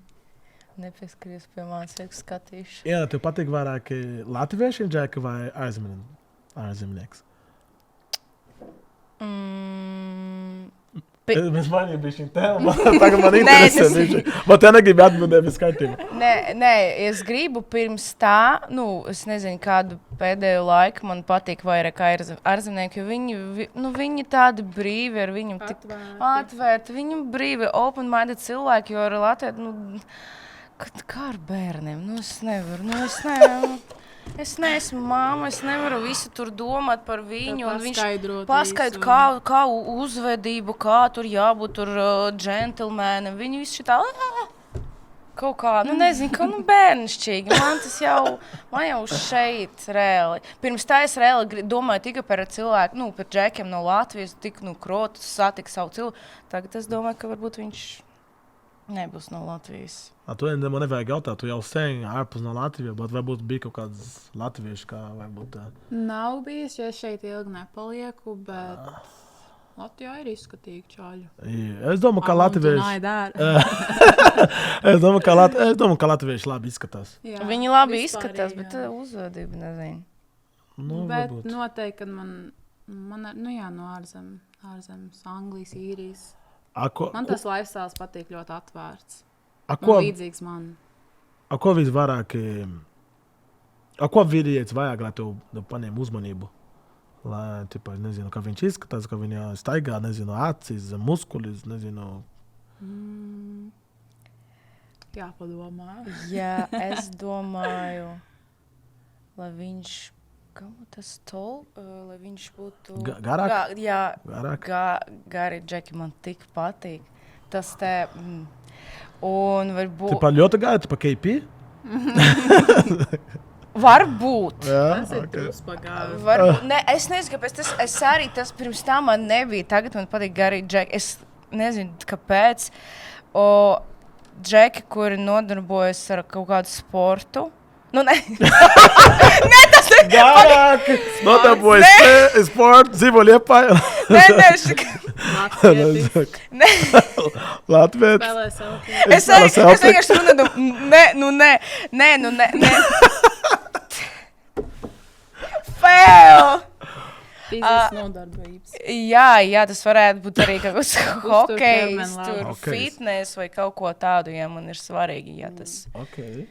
Nepieskries pie manis, skatīšu. Jā, tev patīk vairāk latvieši džeki vai ārzemnieks? Mēs mainījām bišķiņ tēmu. Tagad man interesē bišķiņ. Man te negribi atbildēt viss kārtībā. Nē, es gribu pirms tā, es nezinu, kādu pēdējo laiku man patīk vairāk ārzemnieki, jo viņi tādi brīvi, ar viņu tik atvērti, viņi brīvi, open-minded cilvēki, jo ar Latviju, kā ar bērniem, es nevaru. Es neesmu māma, es nevaru visu tur domāt par viņu. Viņš paskaidro, kā uzvedību, kā tur jābūt tur džentlmēnam. Viņi visi šitā kaut kā, nezinu, bērnišķīgi. Man jau šeit reāli. Pirms tā es reāli domāju tikai par cilvēku, par džekiem no Latvijas, tik krotus satika savu cilvēku. Tagad es domāju, ka varbūt viņš nebūs no Latvijas. Tu man nevajag jautāt, tu jau sen ārpus no Latvijas, bet varbūt bija kaut kāds latvieši, kā varbūt tā. Nav bijis, jo es šeit ilgi nepalieku, bet Latvijā ir izskatīgi čaļi. Es domāju, ka latvieši... Es domāju, ka latvieši labi izskatās. Jā, viņi labi izskatās, bet uzvedība nezinu. Bet varbūt. Noteikti, kad man no ārzemes, Anglijas, Īrijas. Man tas lifestyles patīk ļoti atvērts. Līdzīgs man. Ko visvairāk, ko vīrietis vajag, lai tu paņem uzmanību? Lai, nezinu, kā viņš izskatās, kā viņa staigā, nezinu, acis, muskulis, nezinu. Jāpadomā. Jā, es domāju, lai viņš... Kā tas lai viņš būtu... Garāk? Garāk. Gari džeki man tik patīk. Tas te... Un varbūt... Ļoti gari, KP? Varbūt. Jā, tas ir truspagāvi. Es nezinu, kāpēc. Es arī tas pirms tā man nebija. Tagad man patīk gari džeki. Es nezinu, kāpēc. Džeki, kuri nodarbojas ar kaut kādu sportu. Nē, tas ir garāk. Nodarbojas sportu, dzīvo Liepājā. Nē. Latvijas. Spēlē selfie. Es vienkārši runāju, nē. Fail! Fizisks nodarbības. Jā, tas varētu būt arī kaut kas hokejs, fitness vai kaut ko tādu, ja man ir svarīgi, ja tas... Okay.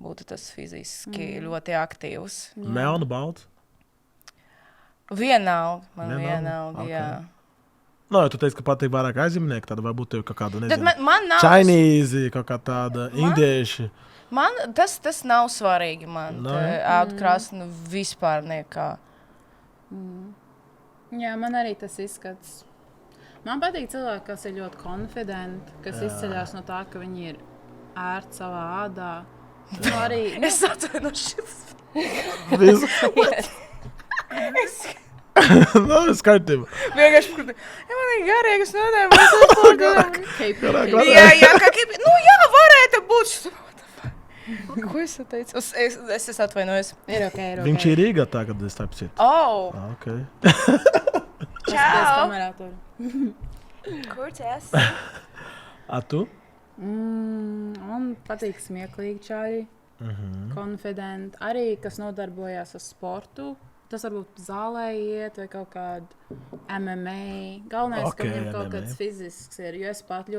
Būtu tas fiziski ļoti aktīvs. Melna, balta? Vienalga, jā. No, ja tu teici, ka patīk vairāk aizimnieki, tad varbūt tev kaut kāda, nezinu, Chinese, kaut kā tāda, indieši. Man tas nav svarīgi, man. Āudkrāsnu vispār nekā. Jā, man arī tas izskats. Man patīk cilvēki, kas ir ļoti confident, kas izceļās no tā, ka viņi ir ērti savā ādā. Arī, es atvainu šis. Visu. Es kārtību. Vienkārši, man ir garīgas nodarbojas. Jā, kā kipi. Jā, varētu būt. Ko es teicu? Es atvainojos. Ir ok. Viņš ir Rīgā tagad, es tāpēc citu. Ok. Čau. Kur tu esi? A tu? Man patīk smieklīgi čaļi, confident, arī kas nodarbojās ar sportu. Tas varbūt zālē iet vai kaut kādu MMA. Galvenais, ka viņam kaut kāds fizisks ir, jo es pat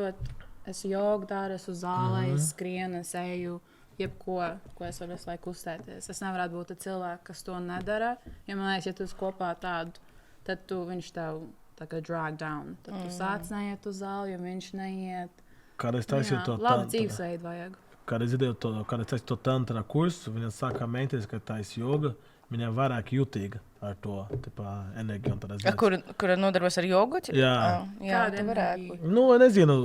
es jogu daru, es uz zālē, es skrienu, es eju, jebko, ko es varu visu laiku uzstēties. Es nevarētu būt cilvēks, kas to nedara, jo man liekas, ja tu kopā tādu, tad viņš tev tā kā drag down. Tad tu sāc neiet uz zāli, jo viņš neiet. Kādreiz taisīja to labi dzīvesveidu vajag. Kādreiz taisīja to tantra kursu, viņa sākā mēnties, ka taisa joga, viņa vairāk jutīga ar to enerģiju un tādas lietas. Kura nodarbojas ar jogu? Jā. Kāda varētu būt? Nezinu,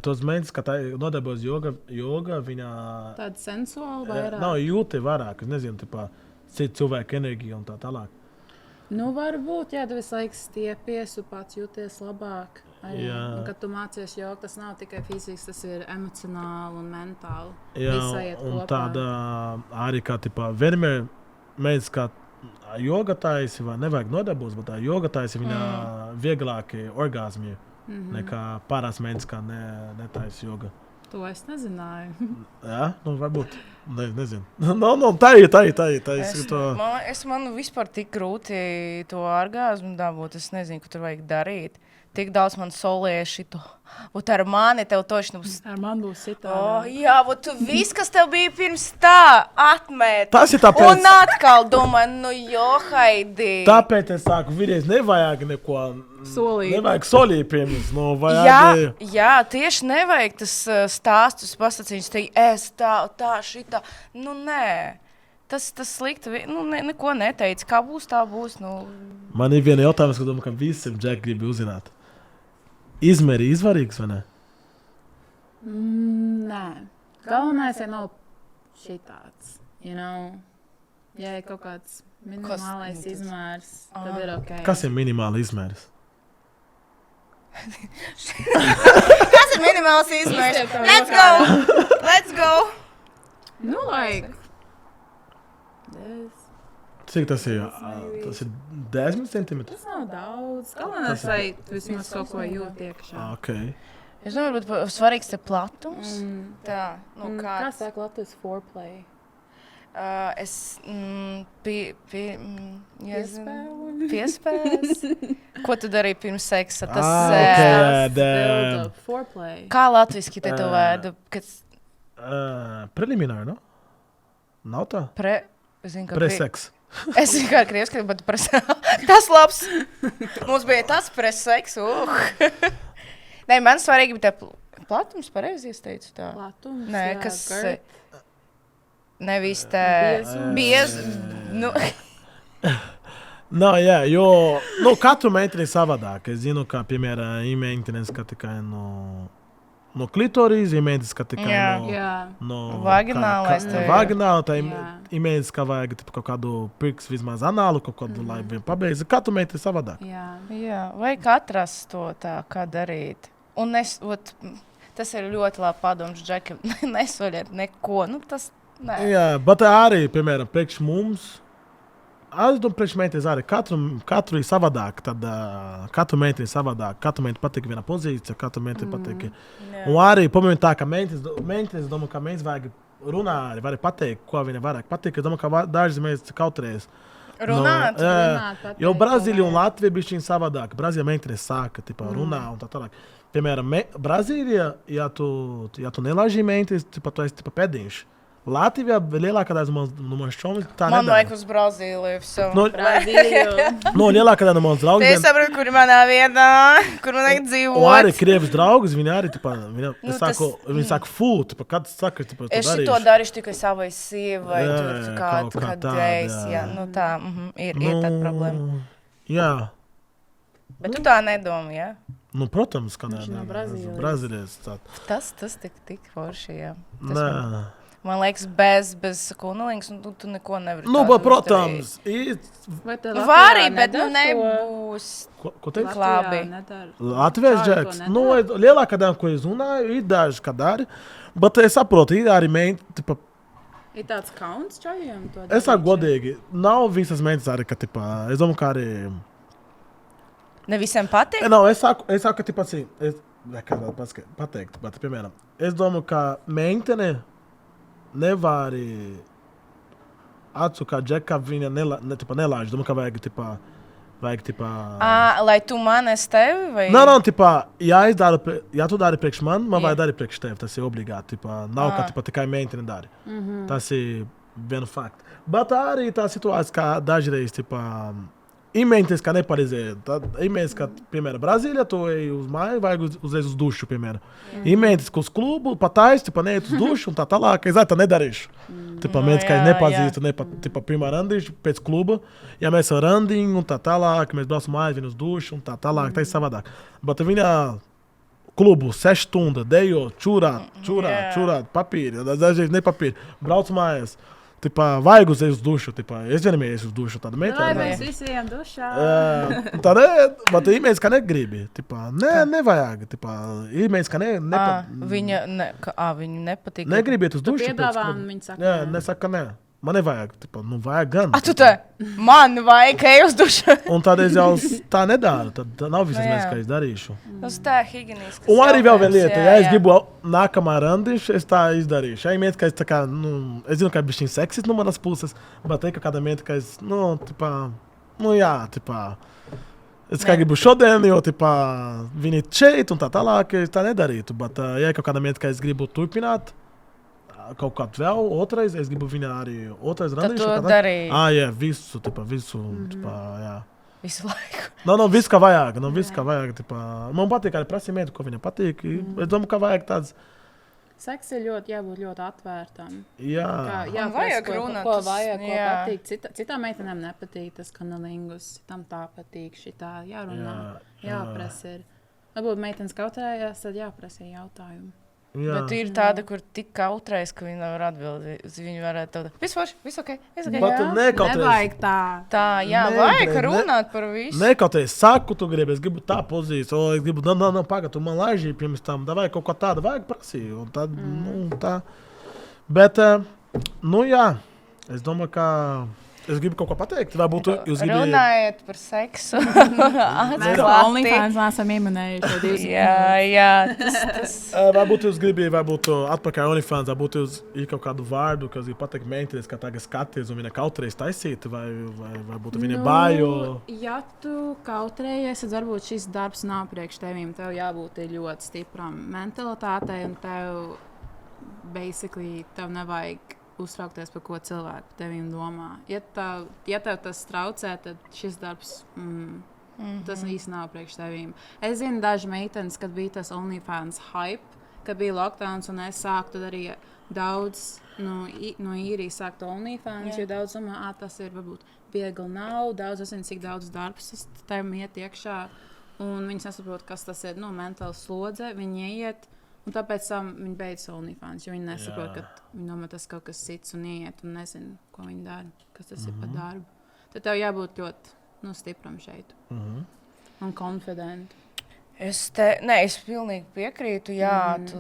tos mēnties, ka tā nodarbojas joga, viņa... Tāda sensuāla vairāk? Nav jūti vairāk, es nezinu, cita cilvēka enerģija un tā tālāk. Varbūt, ja tu visu laiku stiepies un pats jūties labāk. Un, kad tu mācies jogu, tas nav tikai fizisks, tas ir emocionāli un mentāli. Jā, un tāda arī kā, vienmēr mēģinās, kā joga taisi, vai nevajag nodarbos, bet tā joga taisi viņa vieglākie orgazmi nekā pārās mēģinās, kā netaisi joga. To es nezināju. Jā, varbūt. Nezinu. No, tā ir. Man vispār tik grūti to orgāzmu dabūt. Es nezinu, ko tur vajag darīt. Tik daudz man solīja šito. Ot ar mani tev toši būs. Ar mani būs citādi. Jā, tu viss, kas tev bija pirms tā, atmet. Tas ir tāpēc. Un atkal domāju, Haidi. Tāpēc es saku, vīrietis nevajag neko Solīt. Nevajag solīt pirms. Vajag... Jā, tieši nevajag tas stāstus, pasacīņus, es tā, šitā. Nē. Tas slikti, neko neteica. Kā būs, tā būs. Man ir viena jautājums, ka domāju, ka visiem Džek grib uzzināt. Izmēri izvarīgs, vai ne? Nē. Galvenais ir nav šitāds. Ja ir kaut kāds minimālais izmērs, tad ir ok. Kas ir minimāla izmērs? Kas ir minimāls izmērs? Let's go! Like... Cik tas ir? Tas ir 10 centimetri? Tas nav daudz. Galvenais, lai tu vismaz kaut ko jūti iekšā. Okay. Es domāju, ka svarīgs ir platums. Tā, kā saka Latvijas foreplay? Piespēles. Ko tu darīji pirms seksa? Tas foreplay. Kā latviski te to vērdu? Prelimināri, no? Nav tā? Preseks. Es zinu, kā krieviski, bet tas labs. Mums bija tas preseks. Nē, man svarīgi bija tā platums, pareizi es teicu tā. Platums, nē, jā, kas... gart. Nevis tā... Biez. Jā, jo... katru meiteni savādāk. Es zinu, kā, piemēram, meitenes, ka tikai no klitoris, meitenes, ka tikai no vaginālais. Vagināla, tā meitenes, ka vajag kaut kādu pirks vismaz anālu, kaut kādu, lai vien pabeidz. Katru meiteni savādāk. Jā, vajag atrast to tā, kā darīt. Un tas ir ļoti labi padoms, Džeki, nesoļiet neko. Tas... Nē. Jā, bet arī, piemēram, priekš mums, es domāju, priekš meitenes arī, katru ir savādāk, tad katru meiteni ir savādāk, katru meiteni patīk viena pozīcija, katru meiteni patīk. Un arī, pamēram tā, ka meitenes, domāju, ka mēs vajag runāt, var pateikt, ko viņa vairāk patīk, es domāju, ka dažas meitenes kautrēs. Runāt? Jo Brazīlija un Latvija bija šķiņ savādāk. Brazīlija meitenes sāka, runā un tā tālāk. Piemēram, Brazīlija, ja tu nelaiži meitenes, tu esi pēdiņš. Latvijā lielākā daļa no manas čomas tā nedara. Man vajag uz Brazīliju. Lielākā daļa no manas draugiem. Es saprotu, kur ir manā vietā, kur man vajag dzīvot. Un arī Krievas draugus, viņi arī, viņi saka, kad saka, tu darīši. Es šito darīšu tikai savai sievai, kādreiz, tā, ir tāda problēma. Jā. Bet tu tā nedomā, jā? Protams, ka nē. Brazīlijas. Tas tik forši, jā. Nē. Man liekas, bez kunelīgas, tu neko nevari. Protams. Vari, bet nebūs. Ko teici? Labi. Latvijas Džeks. Lielākā daļa, ko es runāju, ir daži, kad dari. Bet es saprotu, ir arī meiti, ir tāds kauns čajiem? Es saku godīgi, nav visas meitas arī, ka, es domāju, ka arī... Ne visiem patīk? Es saku, ka, pateikt, bet, piemēram, es domāju, ka meitene nevari atsukāt Džeka, viņa nelaiž. Domāju, ka vajag, lai tu man esi tevi, vai? Ja tu dari priekš man vajag dari priekš tevi. Tas ir obligāti. Nav, ka tikai meitene dari. Tas ir viena fakta. Bet arī tā situācija, kā dažreiz, Imēņas, kā nepareizēja. Imēņas, kā, piemēram, Brazīlijā, tu ej uz māju, vajag uzreiz uz dušu, piemēram. Imēņas, ka uz klubu, pataist, neiet uz dušu un tā tālāk, es tā nedarīšu. Mēs, kā nepazīstu, pirmā randīšu pēc kluba, ja mēs ar randiņu un tā tālāk, mēs braucam māju, vienu uz dušu un tā tālāk, tā ir savādāk. Bet viņa klubu 6 stundas dejo, čurāt, papīri, dažreiz ne papīri, brauc mājas. Vajag uzreiz uz dušu. Es vienmēr esmu uz dušu. Tāda meitene. Lai mēs visi ejam dušā. Bet imējas, ka negribi. Nevajag. Imējas, ka viņu nepatīk. Negribiet uz dušu. Tu piedāvā un viņi saka jā, nesaka, ka nē. Man nevajag, tipa, vajag gan. Tu te, man vajag, ka ej uz dušu. Un tādēļ jau tā nedara, tad nav visas lietas, kā es darīšu. Tas tā higieniski. Un arī vēl viena lieta, ja es gribu nākamā randišu, es tā izdarīšu. Ja iet, ka es tā kā, es zinu, ka ir bišķiņ seksis no manas puses, bet teikt, ka kādam iet, ka es, es kā gribu šodien, jo, viņi šeit un tā tālāk, es tā nedarītu, bet ja kaut kādam iet, ka es gribu turpināt, kaut kādu vēl otrais, es gribu viņu arī otrais randišu. Tad to darīju. Jā, visu, jā. Visu laiku. Viss, kā vajag, man patīk arī prasīt meitu, ko viņam patīk. Es domāju, ka vajag tāds. Seks ir jābūt ļoti atvērtam. Jā. Vajag runāt. Ko vajag, ko patīk. Citām meitenēm nepatīk tas kanalingus, tam tā patīk, šitā jārunā, jāprasa ir. Varbūt meitenes kautrējās, tad jāprasa jautājumu. Jā. Bet ir tāda, kur tik kautrējas, ka viņi nevar atbildēt. Viņi varētu teikt, viss ok. Bet nevajag tā. Tā, vajag runāt par visu. Nekauties, saku, tu gribi, es gribu tā pozīciju, es gribu, pagad, tu man laižī pirms tam, davai kaut ko tādu vajag prasīt. Un tad, tā. Bet, jā, es domāju, ka es gribu kaut ko pateikt. Varbūt jūs gribat... Runājiet par seksu. Mēs OnlyFans neesam ieminējuši. Jā. Tas... Varbūt jūs gribat atpakaļ OnlyFans, varbūt jūs ir kaut kādu vārdu, kas gribat pateikt meitenes, ka tagad skaties un viņa kautrējas taisīt, vai varbūt viņa bājo. Ja tu kautrējies, tad varbūt šis darbs nav priekš tevīm. Tev jābūt ļoti stipram mentalitātei un tev nevajag uztraukties par ko cilvēku tevīm domā. Ja tev tas traucē, tad šis darbs, tas īsti nav priekš tevīm. Es zinu daži meitenes, kad bija tas OnlyFans hype, kad bija lockdowns un es sāktu arī daudz no īrijas sāktu OnlyFans, jo daudz domā, tas ir varbūt viegli nav, daudz es zinu, cik daudz darbs tev iet iekšā, un viņas nesaprot, kas tas ir, mentāli slodze, viņi iet. Un tāpēc viņi beidz OnlyFans, jo viņi nesaprot, ka viņi domā, tas kaut kas cits un iet un nezinu, ko viņi dara, kas tas ir par darbu. Tad tev jābūt ļoti stipram šeit un confident. Es pilnīgi piekrītu,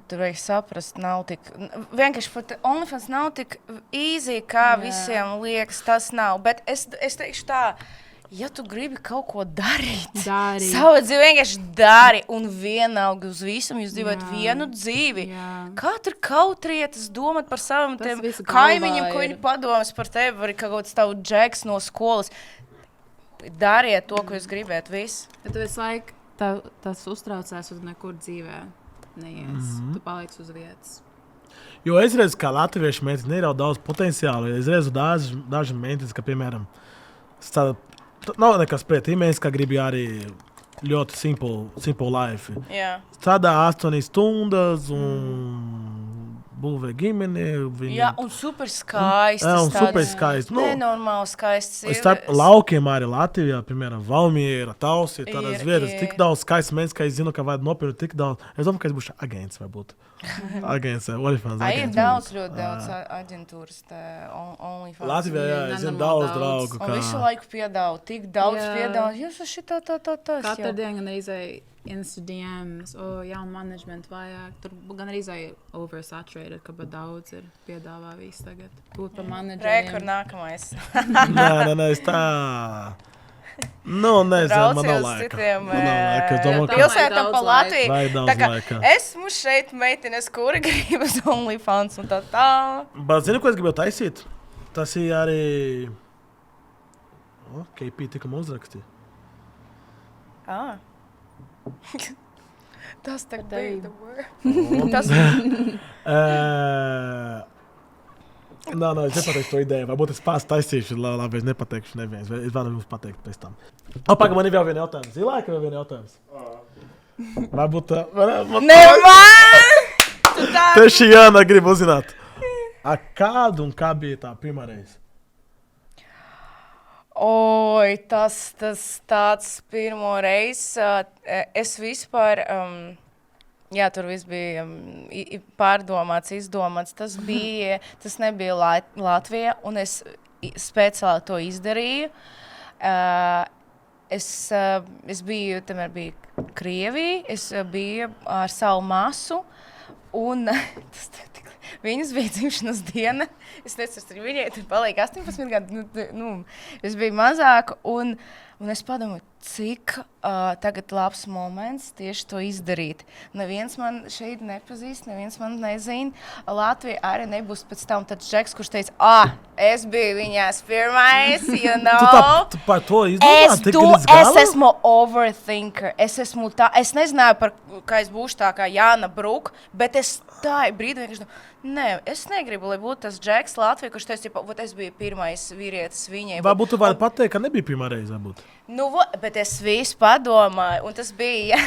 tu vajag saprast, nav tik, vienkārši pat OnlyFans nav tik easy, kā visiem liekas, tas nav, bet es teikšu tā, ja tu gribi kaut ko darīt, savu dzīvi vienkārši dari un vienalga uz visam, jūs dzīvojat vienu dzīvi. Katru kautrietas domāt par saviem kaimiņiem, ko viņi padomas par tevi, var kaut kāds tavu džeks no skolas. Dariet to, ko jūs gribēt, viss. Ja tu visu laiku tas uztraucās uz nekur dzīvē neies, tu paliec uz vietas. Jo es redzu, kā latviešu meitenes ir jau daudz potenciālu, es redzu daži meitenes, ka, piemēram, nav nekas pretī, mēs kā gribi arī ļoti simple life. Strādā 8 stundas un būvē ģimeni. Jā, un super skaisti. Un super skaisti. Nenormāli skaists. Starp laukiem arī Latvijā, piemēram, Valmiera, Tausi, tādas vietas, tik daudz skaists mēnes, ka es zinu, ka vajag nopirkt tik daudz. Es domāju, ka es būšu agents varbūt. Agents, OnlyFans agents. Ir ļoti daudz aģentūras, OnlyFans. Latvijā, es zinu daudz draugu. Un visu laiku piedāvu, tik daudz piedāvu. Jūs šitā tā. Katru dienu gan reizē Instagrams, jaunu managementu vajag. Tur gan arī oversaturated, ka pat daudz ir piedāvā visu tagad. Būt par manageriem. Rekur nākamais. Nē, es tā. Nezinu, man nav laika. Pilsētām pa Latviju. Vajag daudz laika. Esmu šeit meitenes, kuri gribas OnlyFans un tā. Bet zini, ko es gribēju taisīt? Tas ir arī... KP tikam uzrakstīt. Tas tak bija. Es nepateikšu to ideju. Varbūt es pats taisīšu, labi, es nepateikšu neviens. Es varu jums pateikt pēc tam. Pagaid, man ir vēl viena jautājums. Zilāka vēl viena jautājums? Varbūt... Tieši Jāna grib uzzināt. Kādu un kā bija tā pirmā reize? Oi, tas tāds pirmo reizi. Es vispār... tur viss bija pārdomāts, izdomāts. Tas nebija Latvija, un es speciāli to izdarīju. Es biju Krievija, es biju ar savu masu, un viņas bija dzimšanas diena. Es nezinu, viņai tur paliek 18 gadi. Es biju mazāka, un es padomāju, cik tagad labs moments tieši to izdarīt. Neviens man šeit nepazīst, neviens man nezina. Latvija arī nebūs pēc tam tāds Džeks, kurš teica, es biju viņās pirmais, Tu par to izdomā? Es esmu overthinker. Es nezināju, kā es būšu tā kā Jāna Bruk, bet es tā brīdī vienkārši es negribu, lai būtu tas Džeks Latvija, kurš teica, es biju pirmais vīrietis viņai. Varbūt tu vari pateikt, ka nebija pirmā reize, varbūt. Bet es visu padomāju, un tas bija,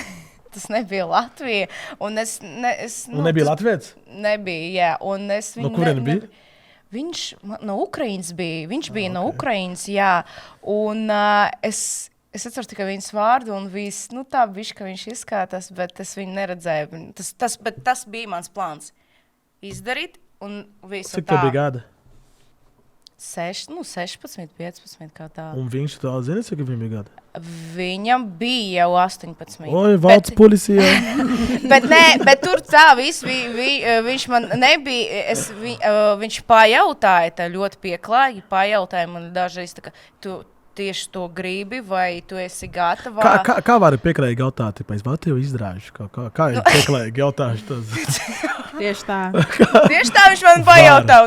tas nebija Latvija. Un nebija Latvijas? Nebija, jā. Un es no kurien bija? Viņš no Ukrainas bija. Viņš bija no Ukrainas, jā. Un es atceros tikai viņas vārdu, un tā bišķi, ka viņš izskatās, bet es viņu neredzēju. Bet tas bija mans plāns. Izdarīt, un visu Cik tā. Cik tev bija gada? 16, 15, kā tā. Un viņš tā zina, cik viņam bija gada? Viņam bija jau 18. Oi, valsts policijā. bet tur tā viss bija, viņš man nebija, viņš pajautāja, tā ļoti pieklājīgi pajautāja man dažreiz, tā kā tu tieši to gribi, vai tu esi gatava? Kā var pieklājīgi jautāt? Es vēl tev izrāžu. Kā ir pieklājīgi jautāšu? Tieši tā. Tieši tā viņš man pajautā.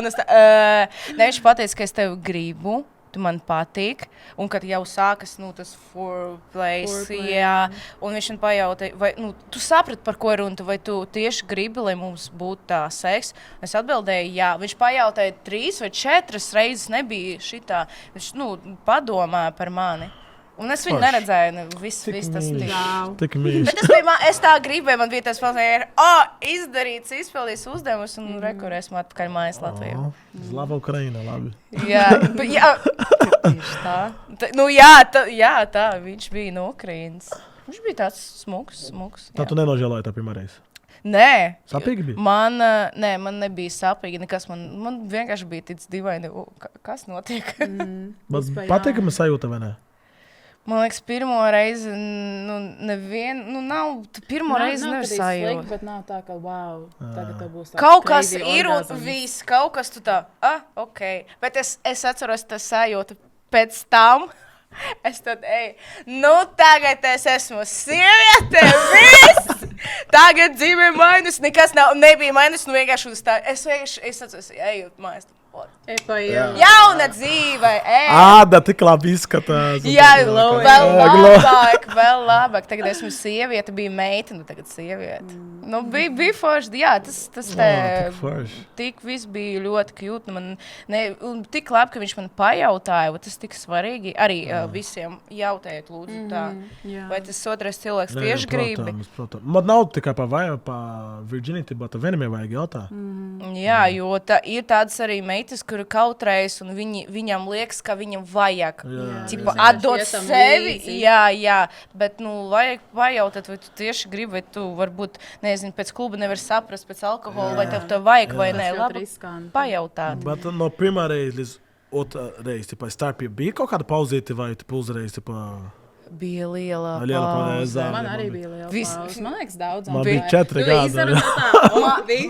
Viņš pateica, ka es tevi gribu, tu man patīk, un kad jau sākas tas foreplay, jā, un viņš man pajautāja, vai tu saprati, par ko ir runa, vai tu tieši gribi, lai mums būtu tā seks? Es atbildēju, jā. Viņš pajautāja 3 vai 4 reizes, nebija šitā. Viņš padomāja par mani. Un es viņu neredzēju, viss tas tik mīļš. Bet es tā gribēju, man bija tas paldies, izdarīts, izpildījis uzdevumus, un rekurēsim atpakaļ mājas Latvijā. Slava Ukraina, labi. Jā, tieši tā. Tā, viņš bija no Ukrainas. Viņš bija tāds smuks. Tā tu nenožēloji tā pirmā reize? Nē. Sapīgi bija? Man nebija sapīgi, nekas man vienkārši bija tic dīvaini, kas notiek. Patīkama sajūta, vai ne? Man liekas, pirmo reizi, nav, pirmo reizi nevar sajūt. Bet nav tā, ka, wow, tagad tā būs tā. Kaut kas ir un viss, kaut kas tu tā, ok. Bet es atceros tā sajūta pēc tam, es tad, tagad es esmu sieviete, viss! Tagad dzīvē mainus, nekas nebija mainus, vienkārši uz tā, es atceros, ejot mājas. Jauna dzīve, Āda tik labi izskatās. Jā, vēl labāk. Tagad esmu sieviete, bija meita, tagad sieviete. Bija forši, jā, tas tik viss bija ļoti cute. Un tik labi, ka viņš man pajautāja, tas tik svarīgi. Arī visiem jautājot, lūdzu, tā. Vai tas otrais cilvēks tieši gribi? Man nav tikai pa virginity, bet vienam vajag jautāt. Jā, jo ir tādas arī meitas, kuri kautreiz, un viņam liekas, ka viņam vajag atdot sevi. Jā, bet vajag pajautāt, vai tu tieši gribi, vai tu varbūt, nezinu, pēc kluba nevar saprast, pēc alkohola, vai tev to vajag, vai nē, labi pajautāt. Bet no pirmā reize līdz otrā reize, starpība bija kaut kāda pauzīte, vai tu uzreiz, Bija liela pauze. Man arī bija liela pauze. Man liekas, daudz. Man bija 4 gadi.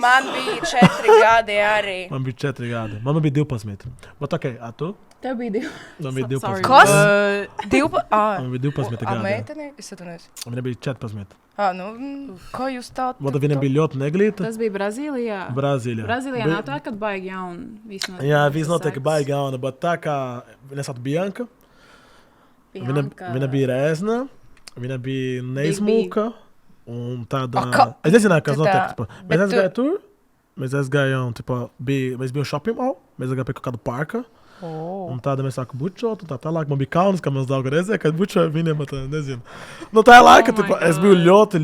Man bija 4 gadi arī. Man bija 4 gadi. Man bija 12. Bet ok, a tu? Tev bija 12. Man bija 12. Kas? Man bija 12 gadi. A meitene? Es atunies. Man bija 14. Kā jūs tā? Viņa bija ļoti neglīta. Tas bija Brazīlijā. Brazīlijā nav tā, kad baigi jauna. Jā, viss notiek baigi jauna, bet tā kā viņa sauc Bianka. Viņa bija rēzna, viņa bija neizmūka, un tāda... Es nezināju, kas notiek. Mēs aizgājām tur, mēs aizgājām, mēs bijām shopping mall, mēs aizgājām pie kaut kāda parka, un tāda mēs sāku bučot, un tā tālāk man bija kauns, ka mēs daudz redzēju, kad bučoju viņiem, bet nezinu. Tā laika, es biju ļoti,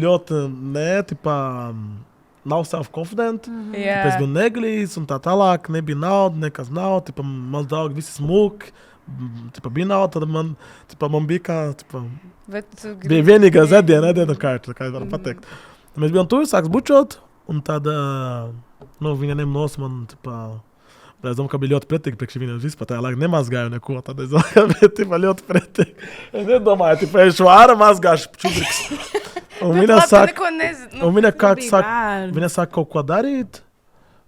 nav self-confident, es biju neglīts, un tā tālāk nebija nauda, nekas nav, man daudz visi smūki, bija nauda, tad man bija kā, bija vienīgā ēdienu kārta, kā es varu pateikt. Mēs bijām tur, sāks bučot, un tad, viņa ņem nos man, es domāju, ka bija ļoti pretīgi, priekš viņa vispār tajā laikā nemazgāju neko, tad es domāju, ka bija ļoti pretīgi. Es nedomāju, es vāra mazgāšu čudriks. Un viņa sāk kaut ko darīt,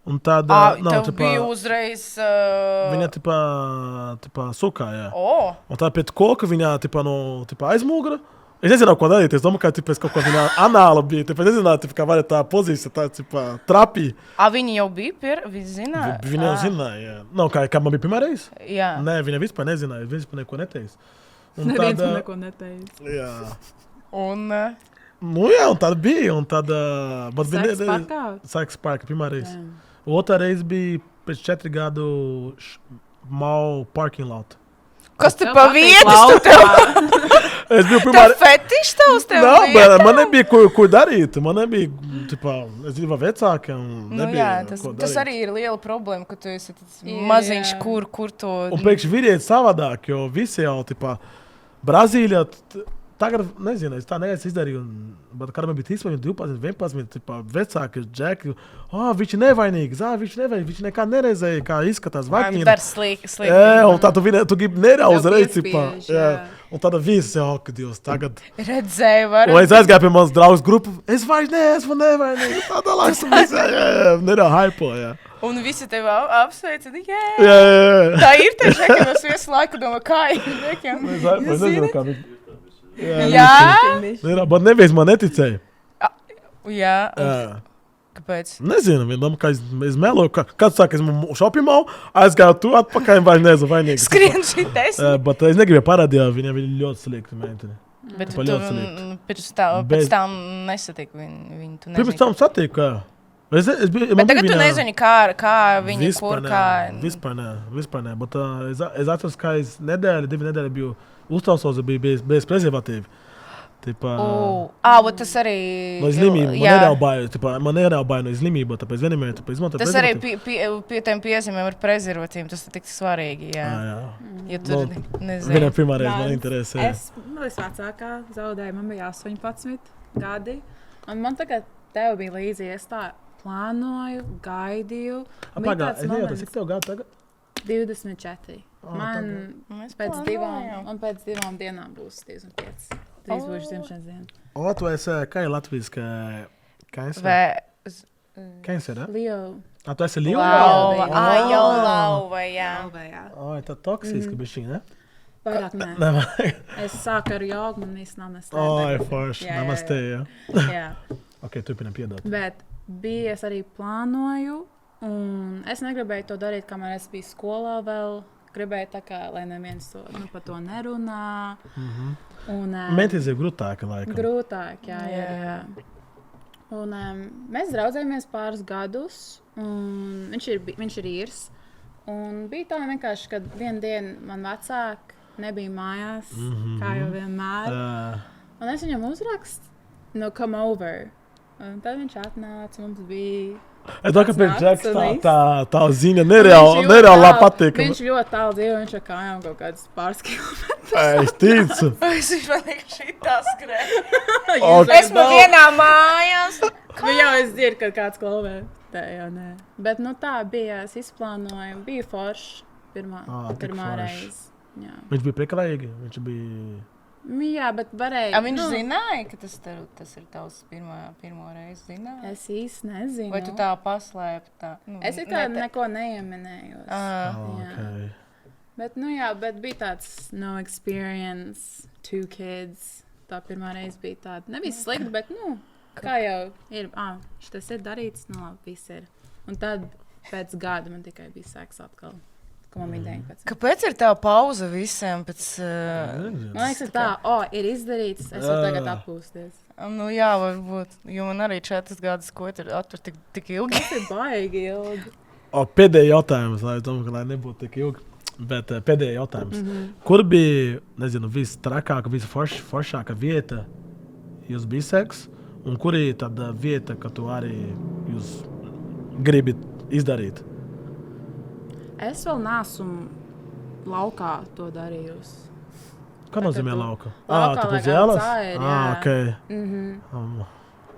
Un tad, Tev bija uzreiz... Viņa tipā sukā, jā. O! Un tā pēc koka viņa tipā aizmugura. Es nezinu, ko darīt. Es domāju, ka tipā kaut ko viņa anāla bija. Tipā nezināju, tipā, kā var tā pozīcija, tā tipā trapī. Viņa jau bija viņa zināja? Viņa jau zināja, jā. Nav kā man bija pirmā reize? Jā. Nē, viņa vispār nezināja. Viņa vispār neko neteica. Neviens man neko neteica. Jā. Un... Nu jā, un tad bija. Un tad... Saks parkā? Saks parkā, pirmā reize. Otrā reize bija pēc 4 gadu Mau parking lot. Kas tu pa vietas tu tev? Es biju pirmā reize. Tev fetišs tavs tev Nav, vietā? bet man nebija ko darīt. Man nebija, tipā, es dzīvoju vecākiem. Nu jā, tas arī ir liela problēma, ka tu esi maziņš, kur to... Un pēkšņi vīrietis savādāk, jo visi jau, tipā, Brazīlijā, tagad, nezinu, es tā neesmu izdarīju, bet kad man bija 13, 12, 11, tipā, vecāki, džeki, viņš ir nevainīgs, viņš nekā nerezēja, kā izskatās vagīna. Dar slieki. Un tā tu gribi nerauz reiz, tipā. Un tad visi, ka Dievs, tagad... Redzēju, varu. Un es aizgāju pie manas draugas grupu, es vairs neesmu nevainīgs, tādā laikā, nerā haipo, jā. Un visi tevi apsveic, un Jā. tā ir tie žeki, mēs visu laiku domā, kā ir žekiem. Es nezinu, kā viņi... Jā? Bet neviens man neticēja. Jā. Kāpēc? Nezinu, vienam, kā es meloju, kad saka, es šopimau, aizgāju tu atpakaļ, vai nezinu, vainīgi. Skrien šitais. Bet es negribēju parādīt, viņam ir ļoti slikti meiteni. Bet tu pēc tam nesatiku viņu, tu nezini. Pirms tam satiku, jā. Bet tagad tu nezini, kā viņi, kur, kā... Vispār nē. Bet es atceros, kā es 2 nedēļas biju uztausos, bija bez prezervatīvi. Bet tas arī... No izlimība. Man nerauj bail no izlimība, tāpēc vienmēr izmantoju tas arī pie tiem piezīmēm ar prezervatīviem, tas ir tik svarīgi, jā. Ja tur nezinu. Vienam pirmā reize man interesē. Es vecākā zaudēju, man bija 18 gadi, un man tagad tev bija līdzi, es tā plānoju, gaidīju. Pagāju, es nejautāju, cik tev gadu tagad? 24. Man pēc 2 dienām būs 25. Drīz būšu dzimšanas diena. Tu esi, kā ir Latvijas, Kainser? Kainser, ja? Leo. Tu esi Leo? Jau lauva, jā. Tā toksiska bišķī, ne? Vairāk nē. Es sāku ar jogu, man īsti namaste. Forši, namaste, jā. Jā. Ok, turpinam piedot. Bet bija, es arī plānoju, un es negribēju to darīt, kamēr es biju skolā vēl. Gribēju tā kā, lai neviens par to nerunā. Menties ir grūtāk, laikam. Grūtāk, jā. Un mēs draudzējāmies pāris gadus, un viņš ir īrs. Un bija tā vienkārši, kad vienu dienu man vecāki nebija mājās, kā jau vienmēr. Un es viņam uzrakstu, come over. Un tad viņš atnāca, mums bija... Es domāju, ka pēc Džeks tā ziņa nereāli patīk. Viņš ļoti tālu dzīvo, viņš ar kājām kaut kāds pāris kilometrus. Es ticu. Es vienīgi šitā skrēju. Esmu vienā mājās. Jau es dzirdu, kad kāds klauvē. Tā jau nē. Bet tā bija, es izplānoju, bija forši pirmā reize. Viņš bija pieklājīgi, viņš bija... Jā, bet varēja... Viņš zināja, ka tas ir tavs pirmo reizi zināja? Es īsti nezinu. Vai tu tā paslēpi tā? Es kā neko neieminējos. Okay. Bet, bet bija tāds no experience, 2 kids. Tā pirmā reize bija tāda. Nebija slikti, bet, kā jau ir, šitas ir darīts, labi, viss ir. Un tad pēc gada man tikai bija seks atkal. Kāpēc ir tā pauze visiem? Man liekas, tā, ir izdarīts, es varu tagad atpūsties. Jā, varbūt, jo man arī 4 gadus, ko ir attur tik ilgi. Tas ir baigi ilgi. Pēdējais jautājums, lai nebūtu tik ilgi, bet pēdējais jautājums. Kur bija, nezinu, vistrakāka, visforšāka vieta jūs bija seks, un kur ir tāda vieta, ka tu arī jūs gribi izdarīt? Es vēl neesmu laukā to darījusi. Kā nozīmē lauka? Laukā, tu zēlas? Ok.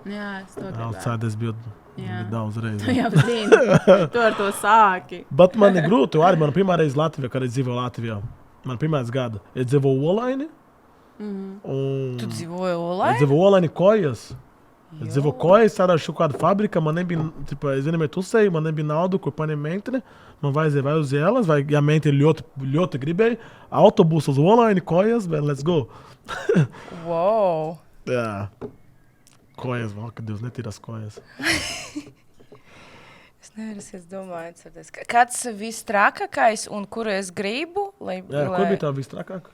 Jā, es to gribēju. Outside es biju daudz reizi. Tu jau zini, tu ar to sāki. Bet man ir grūti, arī man pirmā reize Latvijā, kad es dzīvoju Latvijā. Man pirmais gada. Es dzīvoju Olaini. Tu dzīvoji Olaini? Es dzīvoju Olaini Kojas. Es dzīvoju kojas, strādāju kādu fabrikā, man nebija, es vienmēr tusēju, man nebija naudu, kur paņemt meiteni. Man vajadzēja vai uz ielas, vai, ja meiteni ļoti gribēja, autobusu uz Olaini, kojas, bet let's go. Wow! Jā. Kojas, vēl, kad jūs netīrās kojas. Es nevaru domāt, kāds vistrākākais un kuru es gribu, lai... Kur bija tā vistrākāk?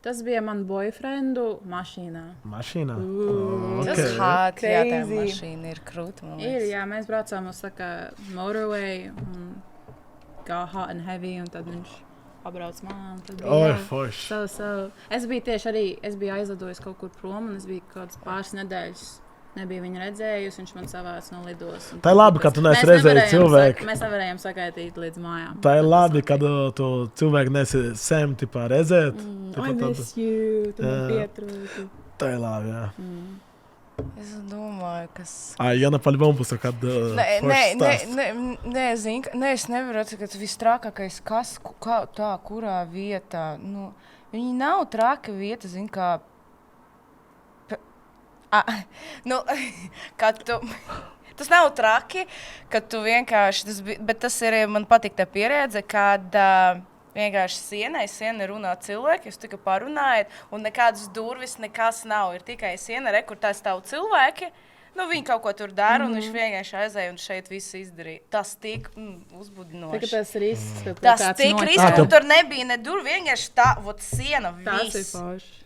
Tas bija man boyfriendu mašīnā. Mašīnā? Tas hāt, jā, tā mašīna ir krūta, man liekas. Jā, mēs braucām uz motorway un kā hot and heavy, un tad viņš pabrauc man. Forši. Es biju tieši arī, es biju aizlidojis kaut kur prom, un es biju kāds pāris nedēļas. Nebija viņa redzējusi, viņš man savāc no lidos. Tā ir labi, ka tu neesi redzējis cilvēku. Mēs nevarējām sagaidīt līdz mājām. Tā ir labi, kad tu cilvēku nesi sem redzēt. I miss you, tu man pietrūki. Tā ir labi, jā. Es domāju, kas... Jana paļvam būs kad Nē, es nevaru atcerēt, vistrākākais, kas, tā, kurā vietā. Viņi nav trāka vieta, zin kā... Kad tu... Tas nav traki, kad tu vienkārši... Bet tas ir, man patīk tā pieredze, kad vienkārši siena runā cilvēki, jūs tikai parunājat, un nekādas durvis, nekas nav. Ir tikai siena, kur tā stāv cilvēki. Viņi kaut ko tur dara, un viņš vienkārši aizēja un šeit viss izdarīja. Tas tik uzbudinoši. Tas risks, tas tik risks, un tur nebija ne durvi, vienkārši tā, siena,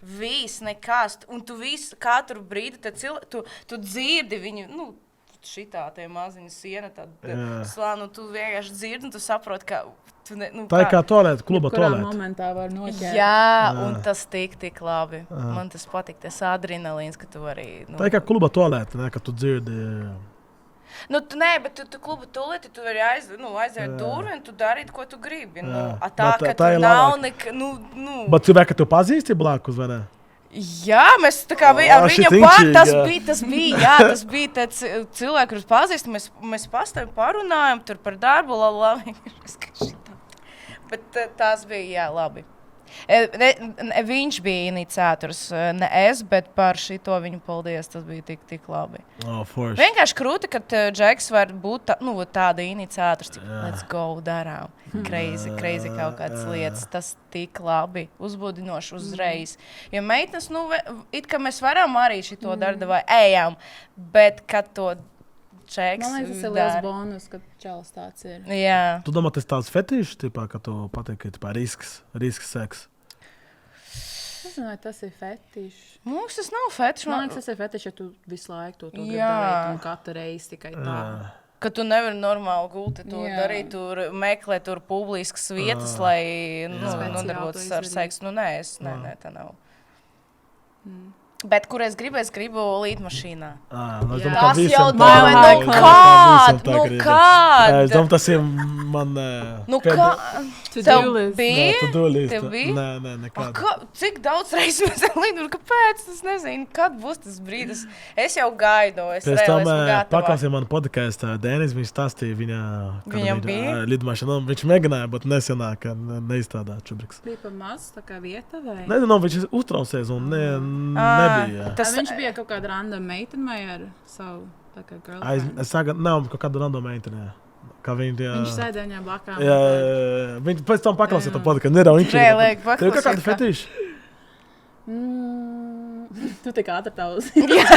viss, nekas. Un tu visu, katru brīdi, tu dzirdi viņu, šitā tie maziņa siena, tad slānu, tu vienkārši dzirdi, un tu saproti, ka... Tā ir kā tualēta, kluba tualēta. Kurā momentā var noķert. Jā, un tas tik labi. Man tas patīk, tas adrenalīns, ka tu arī... Tā ir kā kluba tualēta, ne, ka tu dzirdi... Nē, bet tu kluba tualēti, tu vari aiziet durvi, un tu darīt, ko tu gribi. Tā, ka tu nav nek... Bet cilvēki, tu pazīsti blakus, vai ne? Jā, mēs tā kā ar viņu tas bija cilvēki, kurus pazīst, mēs pastāvim parunājam, tur par darbu, bet tās bija, jā, labi. Viņš bija iniciators, ne es, bet par šito viņu paldies, tas bija tik labi. Vienkārši krūti, ka Džeks var būt tāda iniciators, let's go, darām. Crazy kaut kādas lietas, tas tik labi, uzbudinoši uzreiz. Jo meitnes, it kā mēs varam arī šito dardavai ejam, bet kad to Džeks man liekas, tas ir liels bonus, ka čalis tāds ir. Jā. Tu domā, tas tāds fetišs, ka tu patīk, ka risks seks? Es nezinu, vai tas ir fetišs. Mums tas nav fetišs. Man liekas, tas ir fetišs, ja tu visu laiku to gribi darīt un katru reizi tikai tā. Ka tu nevari normāli gulti to darīt, tur meklēt tur publiskas vietas, lai nodarbotos ar seksu. Nē, tā nav. Bet, kur es gribu līdmašīnā. Tas jau domāju, kād? Es domāju, tas ir man... Tev bija? Tev bija? Nē, nekād. Cik daudz reizes mēs līdam, kāpēc? Es nezinu, kad būs tas brīdis. Es jau gaidu, es reāli esmu gatava. Pēc tam paklausīju manu podcastu, Dēnis, viņš stāstīja Viņam bija? Lidmašana. Viņš mēģināja, bet nesenāk, neizstrādā čubriks. Bija pa maz tā kā vieta vai? Nezinu, viņš uztraucies un nebija. Viņš bija kaut kāda random meitene vai ar savu tā kā girlfriend? Es saku, nav kaut kāda random meitene. Viņš sēdēja viņam blakām. Viņš pēc tam paklausīja to podcastu. Tev ir kaut kāda fetiša? Tu tik ātri tā uzzīmē. Es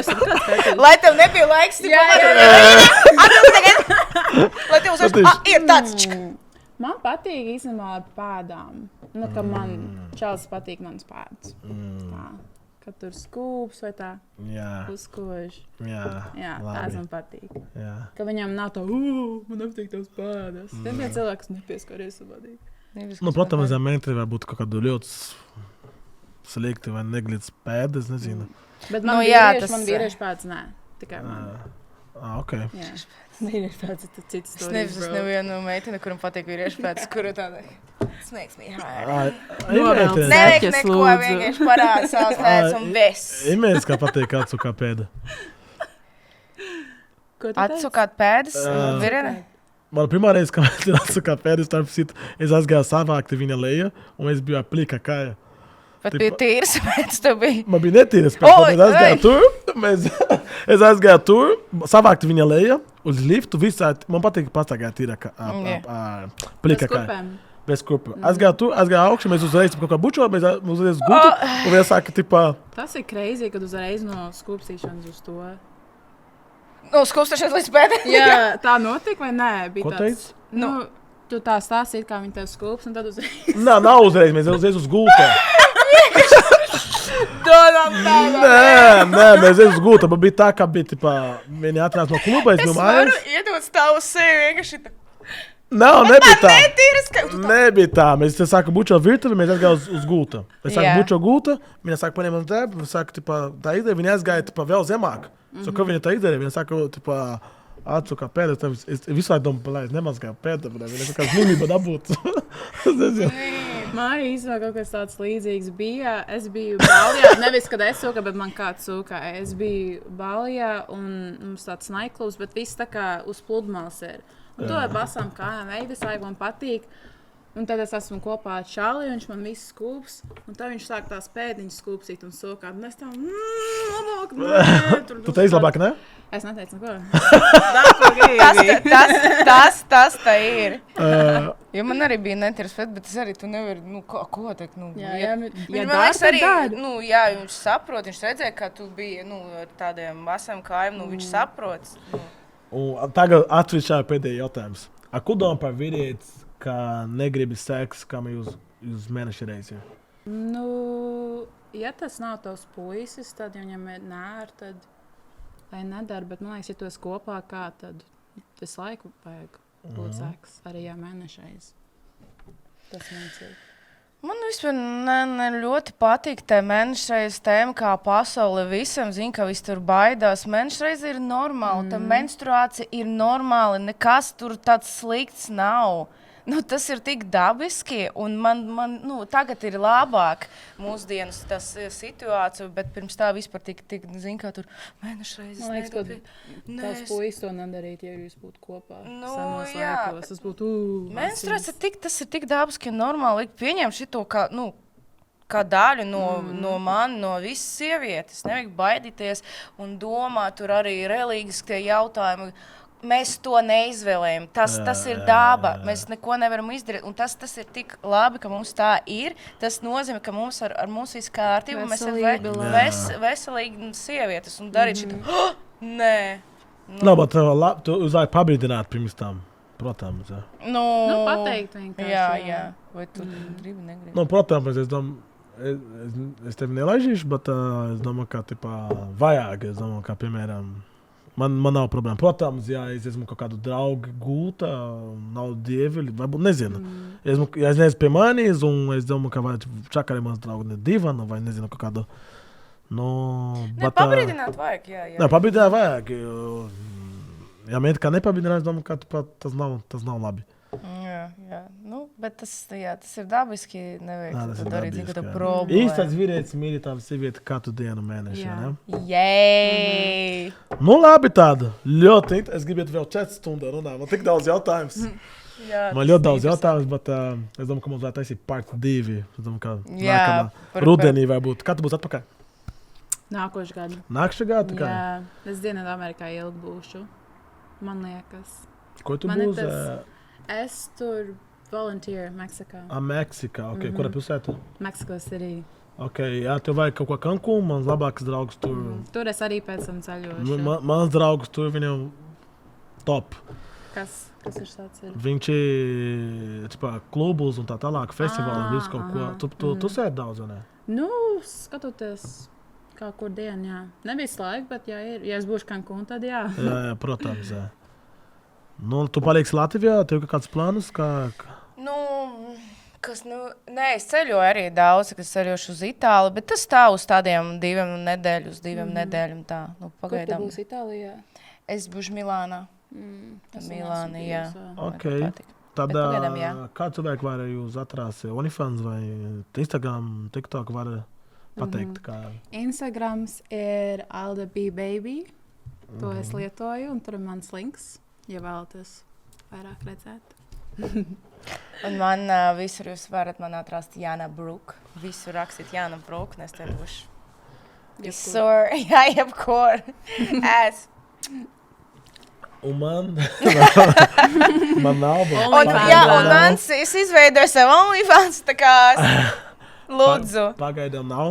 esmu kāds fetiša. Lai tev nebija laiks, lai tev uzreiz, ir tāds. Man patīk īstenībā ar pēdām. Ka man čalis patīk manas pēdas. Kad tur skūps vai tā uzkož. Jā, tās man patīk. Ka viņam nav tā, man nepatīk tavas pēdas. Tie bija cilvēki, kas nepieskaries savādīgi. Protams, mentri var būt kaut kādu ļoti slikti vai neglītas pēdas, nezinu. Bet man vīrieši pēdas nē. Tikai man. Ok. Vīrieši pēdas ir citas storijas, bro. Es nevienu meiteni, kuram patīk vīrieši pēdas, kura tāda... Smēks me hard. Nevajag neko, vienkārši parāda savas pēdas un viss. Imēs, kā patīk atsukāt pēda. Atsukāt pēdas? Virene? Man pirmā reize, kad mēs atsukāt pēdas, es aizgāju savākti viņa leja, un es biju plika kāja. Bet bija tīras pēdas, tev bija? Man bija netīras pēdas, bet es aizgāju tur. Es aizgāju tur, savākt viņa leja uz liftu, man patīk pastaigāt ir plika kā. Bez kurpēm. Aizgāju augšu, mēs uzreiz kaut kā bučojām, mēs uzreiz gultu, un viens saka, tipā... Tas ir crazy, kad uzreiz no skūpstīšanas uz to. No skūpstīšanas līdz pēdējiem? Jā, tā notika vai nē? Ko teici? Tu tā stāstīji, kā viņi tev skūps, un tad uzreiz. Nav uzreiz, mēs uzreiz uz gultā. Nē, mēs uz gultā, bet bija tā, ka bija, tipā, viņi atnāca no kluba, es biju mājās. Es varu iedot stāvu sevi vienkārši tā. Nebija tā. Nebija tā. Mēs sākam bučot virtuvi, mēs aizgājām uz gulta. Mēs sākam bučot gulta, viņa sāka paņemt man drēbu, viņa sāka, tipā, tā ideja, viņa aizgāja, tipā, vēl zemāk. Ko viņa tā izdarīja? Viņa saka, tipā, atsukā pēdas, es visu laiku domāju, lai es nemazgāju pēdas, viņa kā slimība dabūt. Man arī īstenībā kaut kas tāds līdzīgs bija. Es biju Balijā, nevis, kad es sūka, bet man kāds sūka. Es biju Balijā un mums tāds nightclubs, bet viss tā kā uz pludmales ir. Un to ar basām kājām veidas, man patīk. Un tad es esmu kopā ar Čāli, viņš man viss skūps. Un tad viņš sāk tās pēdiņas skūpsīt un sokāt. Un es tā, labāk, nē. Tu teici labāk, ne? Es neteicu neko. Tas tā ir. Jo man arī bija neinteresēts, bet es arī tu nevari, ko teikt, Viņš man liekas arī, viņš saprot, viņš redzēja, ka tu biji, ar tādiem basām kājām, viņš saprot. Un tagad atvišķāju pēdējā jautājums. Ko domā par vīrietis, ka negribi seks, kam jūs mēneši reizi? Ja tas nav tavs puisis, tad viņam ir nēr, tad lai nedara. Bet man liekas, ja tu esi kopā kā, tad visu laiku vajag būt seks, arī mēneši reizi. Tas viens ir. Man vispār ļoti patīk tā mēnešreiz tēma, kā pasaule visam zina, ka viss tur baidās. Mēnešreiz ir normāli, tā menstruācija ir normāli, nekas tur tāds slikts nav. Tas ir tik dabiski, un man tagad ir labāk mūsdienas tas situācija, bet pirms tā vispār tik zina, kā tur mēnešreizes. Man liekas, ka tās puisis to nedarīt, ja jūs būtu kopā senos laikos. Tas būtu menstruācija tas ir tik dabiski un normāli. Pieņem šito kā daļu no manis, no visas sievietes. Nevajag baidīties un domāt, tur arī reliģiskie jautājumi. Mēs to neizvēlējam. Tas ir daba. Mēs neko nevaram izdarīt. Un tas ir tik labi, ka mums tā ir. Tas nozīmē, ka mums ar mums viss kārtība. Mēs esam veselīgi sievietes un darīt šito. Nē. Bet tu uzlaik pabrīdināt pirms tam. Protams, jā. Pateikt vienkārši. Jā. Vai tu gribi, negribi? Protams, es tevi nelaižīšu, bet es domāju, ka vajag. Es domāju, ka, piemēram, Man nav problēma. Protams, ja es esmu kaut kādu draugu gultā, nav dieviļi, varbūt nezinu. Ja es neesmu pie manis, un es domāju, ka vajag čakarē mans draugu ne divanu, vai nezinu kaut kādu. Pabrīdināt vajag, jā. Pabrīdināt vajag. Ja mēģi kā nepabrīdināt, es domāju, ka tas nav labi. Jā. Bet tas ir dabiski. Nevajag to darīt, ka tā problēma. Īstais vīrietis mīļi tādu sievieti katru dienu mēneši, ne? Jēj! Labi tāda. Ļoti. Es gribētu vēl 4 stundas runāt. Man tik daudz jautājums. Man ļoti daudz jautājums, bet es domāju, ka mums vēl taisīt part 2. Es domāju, ka nākamā rudenī vai būt. Kad tu būs atpakaļ? Nākošu gadu. Nākošu gadu? Jā. Es Dienvidamerikā ilgi būšu. Man liekas. Ko tu būsi? Es tur volunteer Meksikā. Meksikā, ok. Kura pilsēta? Meksiko City. Ok, jā, tev vajag kaut ko Cancún, mans labākais draugs tur. Tur es arī pēc tam ceļošu. Mans draugs tur viņam top. Kas ir tāds ir? Viņš ir klubus un tā tālāk, festivāli, visu kaut ko. Tu sēdi daudz, vai ne? Skatoties kā kur dienu, jā. Nebija laika, bet ja es būšu Cancún, tad jā. Jā, protams, jā. Tu paliksi Latvijā? Tev kāds plānus? Es ceļoju arī daudz, kas ceļošu uz Itāliju, bet tas tā uz tādiem 2 nedēļām tā. Pagaidām. Kur tu būsi Itālijā? Es būšu Milānā. Milāna, jā. Ok. Tad kā cilvēki var jūs atrast? OnlyFans vai Instagram, TikTok var pateikt? Instagrams ir Alda B Baby. To es lietoju, un tur ir mans links. Ja vēlaties vairāk redzēt. Un man visur jūs varat man atrast Jāna Bruk. Visur rakstīt Jāna Bruk, un es te būšu. Sir, jā, jebkur. Es. Un man nav. Es izveidoju sev OnlyFans, tā kā lūdzu. Pagaidām nav.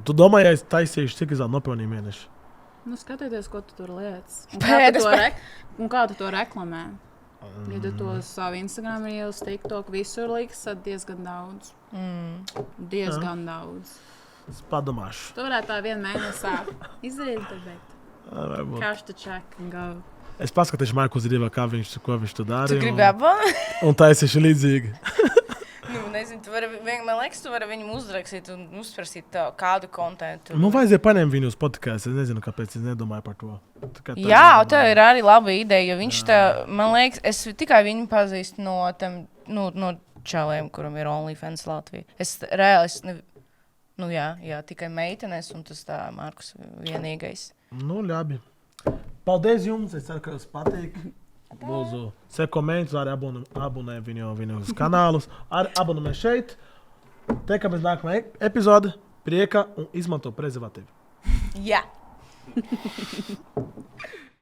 Tu domā, ja es taisīšu, cik izvēl nopelnīju mēnešu? Nu, skatieties, ko tu tur lietas. Pēdas, Un kā tu to reklamē? Ja tu to savu Instagram reels, TikTok, visur liks, tad diezgan daudz. Diezgan daudz. Es padomāšu. Tu varētu tā vienu mēnesā izdarīt, bet cash to check and go. Es paskatīšu Markus Rīvā, ko viņš tu dara. Tu gribi abonēt? Un taisīšu līdzīgi. Nezinu, man liekas, tu vari viņam uzrakstīt un uzprasīt kādu kontentu. Man vajadzēja paņemt viņu uz podcastu. Es nezinu, kāpēc es nedomāju par to. Jā, tev ir arī laba ideja, jo viņš tā, man liekas, es tikai viņu pazīstu no čaliem, kuram ir OnlyFans Latvija. Es reāli, tikai meitenes un tas tā Markus vienīgais. Nu, labi. Paldies jums, es ceru, ka jums patīk. Lūdzu, seko mēģināt, arī abonē viņu kanālus. Arī abonē šeit. Tiekamies nākamajā epizodē. Prieka un izmanto prezervatīvu. Jā.